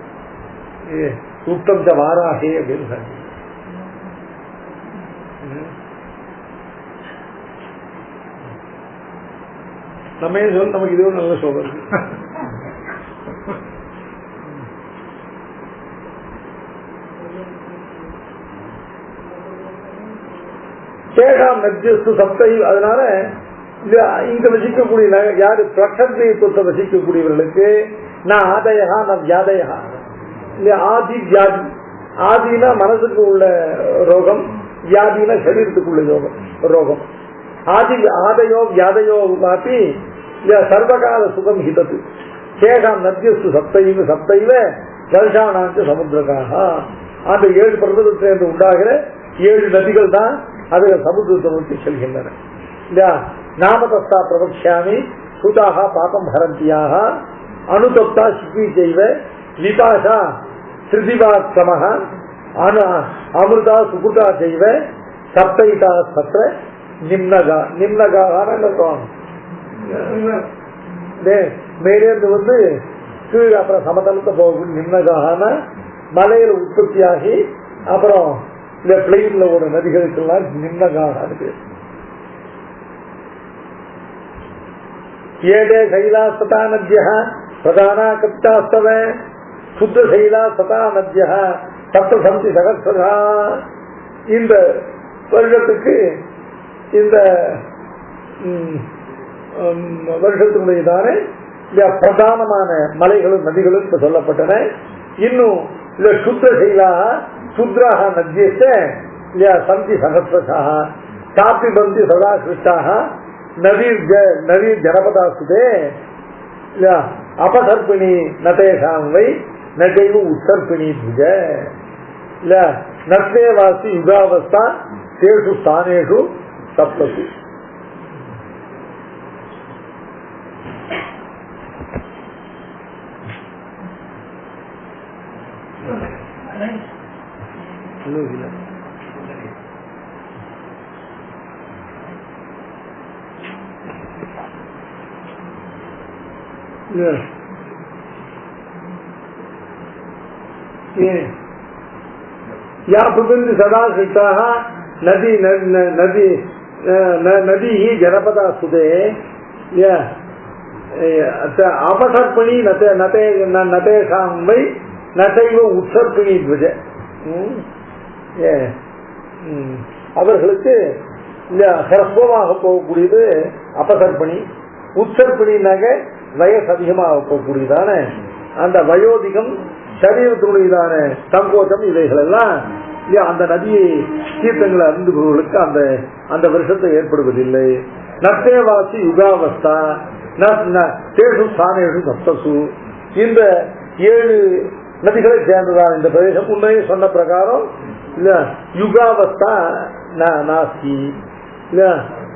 உத்தம் வாராகே அப்படின்னு சொல்லி நம்ம சொல்ல நமக்கு இது ஒரு நல்ல சோகம் இருக்கு. சேகாம் நஜ்ஜஸ்து சப்தை. அதனால இங்க வசிக்கக்கூடிய யாரு பிரக்ஷத்வத்தை வசிக்கக்கூடியவர்களுக்கு நான் ஆதயா நான் வியாதயா ஆதி வியாதி. ஆதினா மனசுக்கு உள்ள ரோகம், வியாதினா சரீரத்துக்கு உள்ள ரோகம். ஆதி ஆதயோ வியாதயோ மாத்தி சர்வகால சுகம் ஹிதத்து சேகாம் நத்தியஸ்து சப்தைவ சப்தைவ வருஷானாஞ்ச சமுத்திரக்காக. அந்த 7 பர்வதத்திலிருந்து உண்டாகிற 7 நதிகள் தான் அதுல சமுத்திரத்தை நோக்கி செல்கின்றன. நாமதஸ்தா பிரபக்ஷாமி சுதாக பாபம் ஹரந்தியாக அனுதப்தா சிக்கி செய்வ விபாஷா திருதிவாத்மஹ அமிர்தா சுகுதா செய்வ சப்தைதா சத்ர நிம்னகா. நிம்னகான மேலேருந்து வந்து கீழே அப்புறம் சமதளத்தை போகக்கூடிய நிம்னகான மலையில உற்பத்தியாகி அப்புறம் இந்த பிளெயின்ல ஒரு நதிகளுக்கெல்லாம் நிம்னகான இருக்கு. ஏதே சைலா சதா நத்ய பிரதானா கப்தாஸ்தவ சுத்த சைலா சதா நத்ய சப்த சந்தி சகஸ்ரதா. இந்த வருடத்துக்கு இந்த வருஷத்தினுடையதான பிரதானமான மலைகளும் நதிகளும் இப்ப சொல்லப்பட்டன. இன்னும் இந்த சுத்த சைலா சுத்ராக நத்யஸ்த சந்தி சகஸ்ரதா காப்பி பந்தி சதா கிருஷ்டாக நவீர் ஜனபதாசுதே அபசர்ப்பிணி நதேஷாம் வை நகைவு உத்தர்ப்பிணி துஜ நஸ்தேவாசி யுகாவஸ்தா தேஷு ஸ்தானேஷு சப்தசு. या प्रबंध सदा सिद्धा நதி நதி நதி ஜனபதா சுதே அபசர்ப்பிணி நதேஷாம் வை நதைவ உற்சர்ப்பிணி துவஜ. அவர்களுக்கு ஹ்ரஸ்வமாக போகக்கூடியது அபசர்ப்பிணி. உற்சர்ப்பிணினாக வயசு அதிகமாக போகக்கூடியதான அந்த வயோதிகம், சரீரத்தினுடையதான சங்கோச்சம், இவைகள் எல்லாம் அந்த நதியை தீர்த்தங்களை அறிந்துபவர்களுக்கு அந்த வருஷத்தை ஏற்படுவதில்லை. நத்தேவாசி யுகாவஸ்தா தேசு ஸ்தானேஷு சப்தசு. இந்த 7 நதிகளை சேர்ந்ததான் இந்த பிரதேசம். உண்மையை சொன்ன பிரகாரம் யுகாவஸ்தா நாஸ்தி.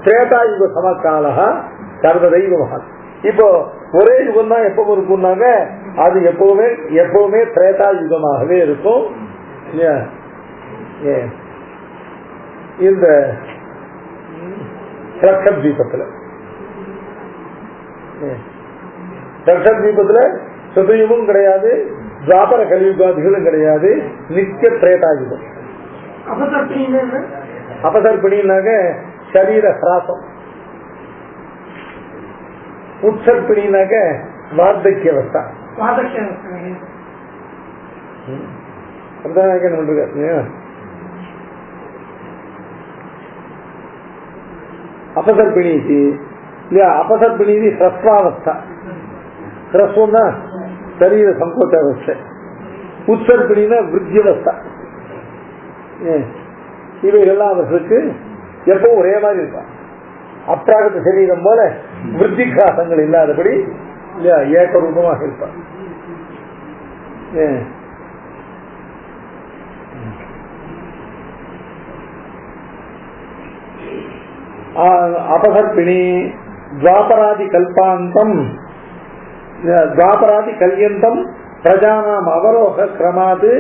திரேதா யுக சமகாலா சர்வதைவமாக. இப்போ ஒரே யுகம் தான் எப்பவும் இருக்கும்னாங்க, அது எப்பவுமே திரேதா யுகமாகவே இருக்கும். இந்த லட்சத்வீபத்துல சுதயுகம் கிடையாது, துவாபர கலியுகாதிகளும் கிடையாது, நித்திய திரேதாயுகம். அபசர்ப்பிணினாக சரீர ஹிராசம், உற்சர்ப்பிணினாக வார்த்தக்கிய அவஸ்தா. அபசர்ப்பிணி அபசர்ப்பிணி ஹ்ரஸ்வாவஸ்தா. ஹ்ரஸ்வம்னா சரீர சங்கோச்ச அவஸ்தை. உற்சர்ப்பிணினா விருத்தியவஸ்தா. இவைகள்லாம் அவர்களுக்கு எப்பவும் ஒரே மாதிரி இருப்பான். அப்ராகத்த சரீரம் போல விருத்தி கிராசங்கள் இல்லாதபடி ஏகரூபமாக இருப்பான். அபசர்ப்பிணி துவாபராதி கல்பாந்தம் துவாபராதி கல்யந்தம் பிரஜானாம் அவரோக கிரமாது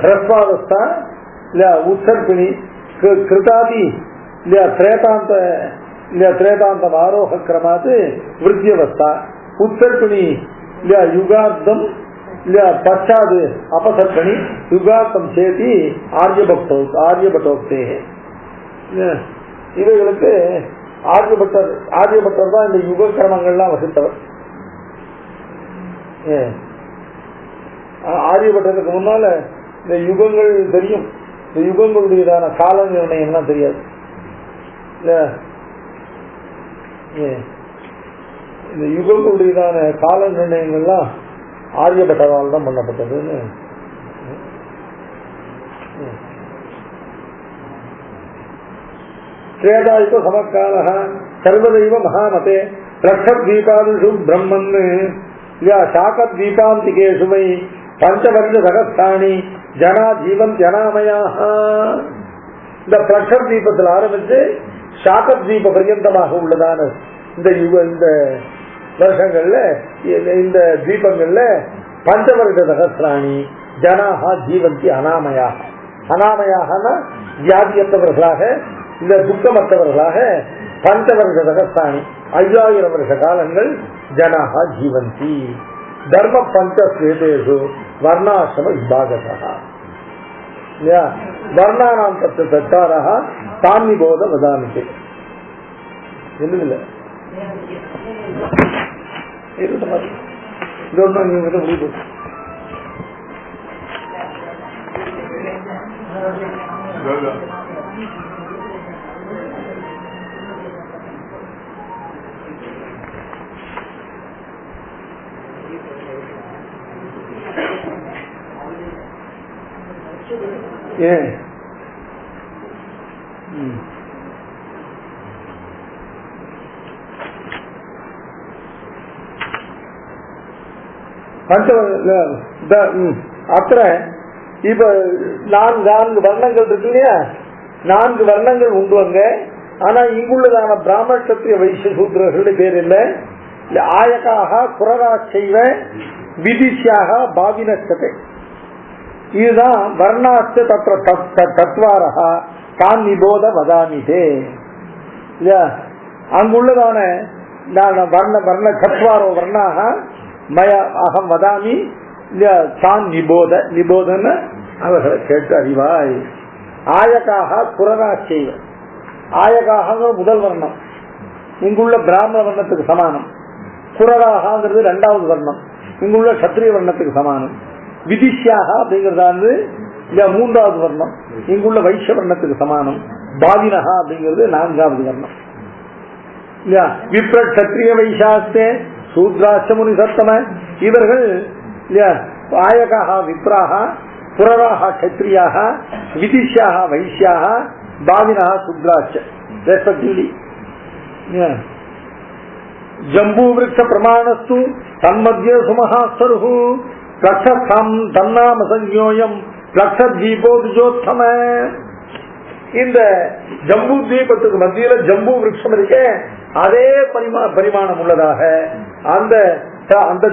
ஹ்ரஸ்வாவஸ்தா உற்சர்ப்பிணி கிருதாதி திரேதாந்தம் ஆரோக கிரமாது விருத்தியவஸ்தா. உற்சர்ப்பிணி யுகார்த்தம் பச்சாது அபசர்ப்பிணி யுகார்த்தம் சேதி ஆரியபட்டோக்தே. இவைகளுக்கு ஆரியபட்டர் தான் இந்த யுக கிரமங்கள்லாம் வசித்தவர். ஆரியபட்டருக்கு முன்னால இந்த யுகங்கள் தெரியும், இந்த யுகங்களுடையதான கால நிர்ணயம்லாம் தெரியாது. இந்த யுகங்களுடையதான கால நிர்ணயங்கள்லாம் ஆரியபட்டரால் தான் பண்ணப்பட்டதுன்னு. ஸ்ரேதாயுக சமக்கால சர்வதைவ மகாமதே லட்சத்வீபாதிஷு பிரம்மன் சாகத்வீபாந்திகேஷு வை பஞ்சவர்ஷ சகஸ்தானி ஜனா ஜீவந்தி அனாமயாக. இந்த லட்சத்வீபத்தில் ஆரம்பித்து சாகத்வீப பர்யந்தமாக உள்ளதான இந்த வருஷங்கள்ல இந்த தீபங்கள்ல பஞ்சவர்ஷ சகஸ்திராணி ஜனாஹா ஜீவந்தி அனாமயாக. அனாமயாகனா வியாதியற்றவர்களாக, இந்த துக்கமற்றவர்களாக பஞ்சவர்ஷ சகஸ்தானி 5000 வருஷ காலங்கள் ஜனாஹா ஜீவந்தி. தர்ம பஞ்சஸ்வேதேஷு வர்ணாசிரம விபாகதா. வர்ணானாம் தத்து தத்தாரா தான்னிபோத வதாமிக்கு. என்னதில்ல முடிவு. ஏன் அத்த இப்ப 4 வர்ணங்கள் இருக்கு இல்லையா, 4 வர்ணங்கள் உண்டு அங்க. ஆனா இங்குள்ளதான பிராமண சத்திரிய வைசிய சூத்திரர்கள் பேர் இல்ல. ஆயக்காக குரகா செய்வ விதிஷியாக பாவினச்சதை. இதுதான் வர்ணாஸ்த தத்வாரா தான் நிபோத வதாமிதே. அங்குள்ளதான வர்ண சத்வாரோ வர்ணாக மய அகம் வதாமி தான் நிபோத. நிபோதன அவர்களை கேட்டு அறிவாய். ஆயகாக புரராட்சிய ஆயகாக முதல் வர்ணம் இங்குள்ள பிராமண வர்ணத்துக்கு சமானம். புரராகிறது இரண்டாவது வர்ணம் இங்குள்ள சத்திரிய வர்ணத்துக்கு சமானம். விதிஷ்யாக அப்படிங்கறது மூன்றாவது வர்ணம் இங்குள்ள வைஷ்ய வர்ணத்துக்கு சமானம். பாதினகா அப்படிங்கிறது நான்காவது வர்ணம். விப்ர சத்திரிய வைசாஸ்தே சூத்ராட்ச முனி சத்தம இவர்கள் ஆயகாக விப்ராக புரராக கத்திரியாக விதிஷ்யாக வைஷ்யாக பாதினகா சூத்ராட்ச ரெஸ்பெக்டிவ்லி. ஜம்பூ விருட்ச பிரமாணஸ்து தன்மத்திய சுமஹாஸ்வரு பிளக்ஷம் தன்னாம சஞ்ஞோயம் பிளக்ஷத்வீபோத்யோத்தம. இந்த ஜம்பூ தீபத்துக்கு மத்தியில ஜம்பூ விருட்சம் இருக்கே அதே பரிமாணம் உள்ளதாக அந்த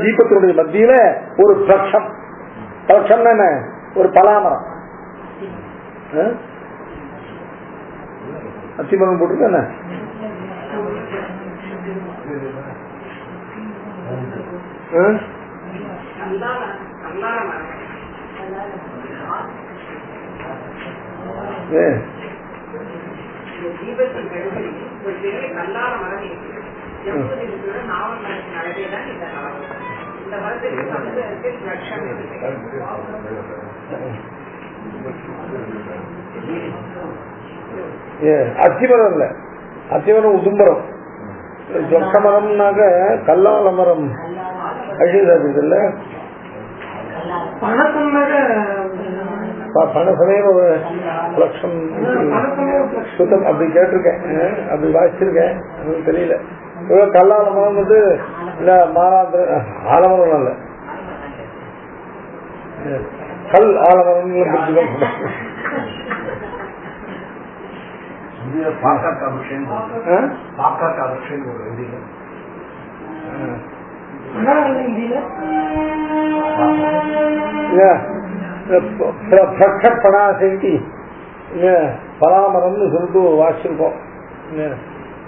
தீபத்தினுடைய மத்தியில ஒரு பிளக்ஷம். பிளக்ஷம் என்ன? ஒரு பலாமரம். அத்திமரம் போட்டிருக்க என்ன? அத்திமரம் இல்ல, அத்திமரம் உதும்பரம். சொக்க மரம்னாக்க கல்லால மரம் அழியாது இல்ல. பணசமயம் லட்சம் சுத்தம் அப்படி கேட்டிருக்கேன், அப்படி வாசிச்சிருக்கேன், தெரியல. கல்லால மரம் வந்து இல்ல மாறாந்திர ஆலமரம் இல்ல, கல் ஆலமரம் பலாமரம்னு சொல்லிட்டு வாசிச்சிருக்கோம்.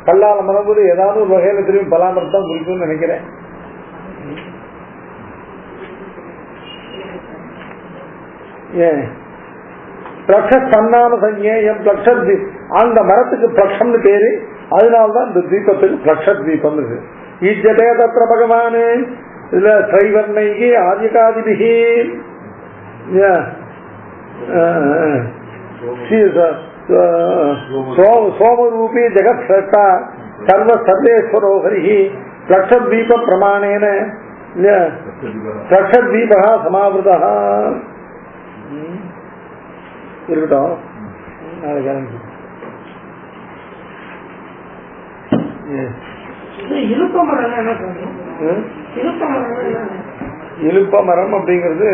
கல்லால மரம் போது ஏதாவது ஒரு வகையில திரும்பி பலாமரம் தான் குறிக்கும்னு நினைக்கிறேன். பிளக்ஷன்னாம சஞ்சேயம் பிளக்ஷத் அந்த மரத்துக்கு பிளக்ஷம்னு பேரு. அதனால்தான் இந்த தீபத்துக்கு பிளக்ஷத் தீபம் இருக்கு. ஈஜ்ஜதே தத்ர பகவானு இதுல திரைவர்ணைகி ஆதிகாதிபிகி சோமரூபி ஜெகத் ஸ்ரஷ்டா சர்வ சர்வேஸ்வரோ ஹரிஹி பிளக்ஷத் தீப பிரமாணேன பிளக்ஷத் தீபா சமாவிருதா. இருக்கட்டும், நாளைக்கு இழுப்ப மரம் அப்படிங்கிறது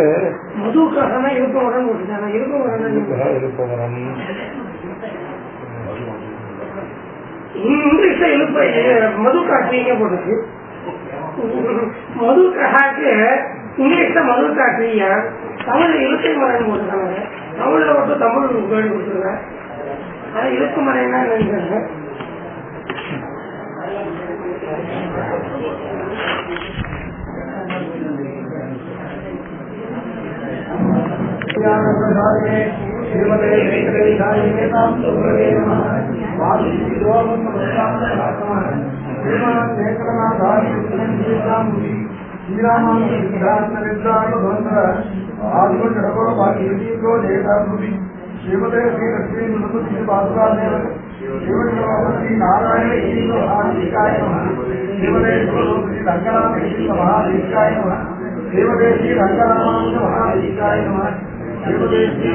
இங்கிலீஷ்ல இழுப்ப மது காட்சிங்க போட்டுச்சு. மது காட்டு இங்கிலீஷ்ல மது காட்சியா, தமிழ்ல இழுப்பை மரம் போட்டுருக்காங்க. தமிழ்ல மட்டும் தமிழ் கேள்வி கொடுத்துருக்கேன். ஆனா இழுப்பு மரம் என்ன நினைக்கிறாங்க. श्रीमते श्री लक्ष्मी श्री बासुरादेव श्री नारायण श्रीमते श्री रंगनाथ महादीक्षाय श्रीमते श्री रंगनाथ महादीक्षाय श्रीमते श्री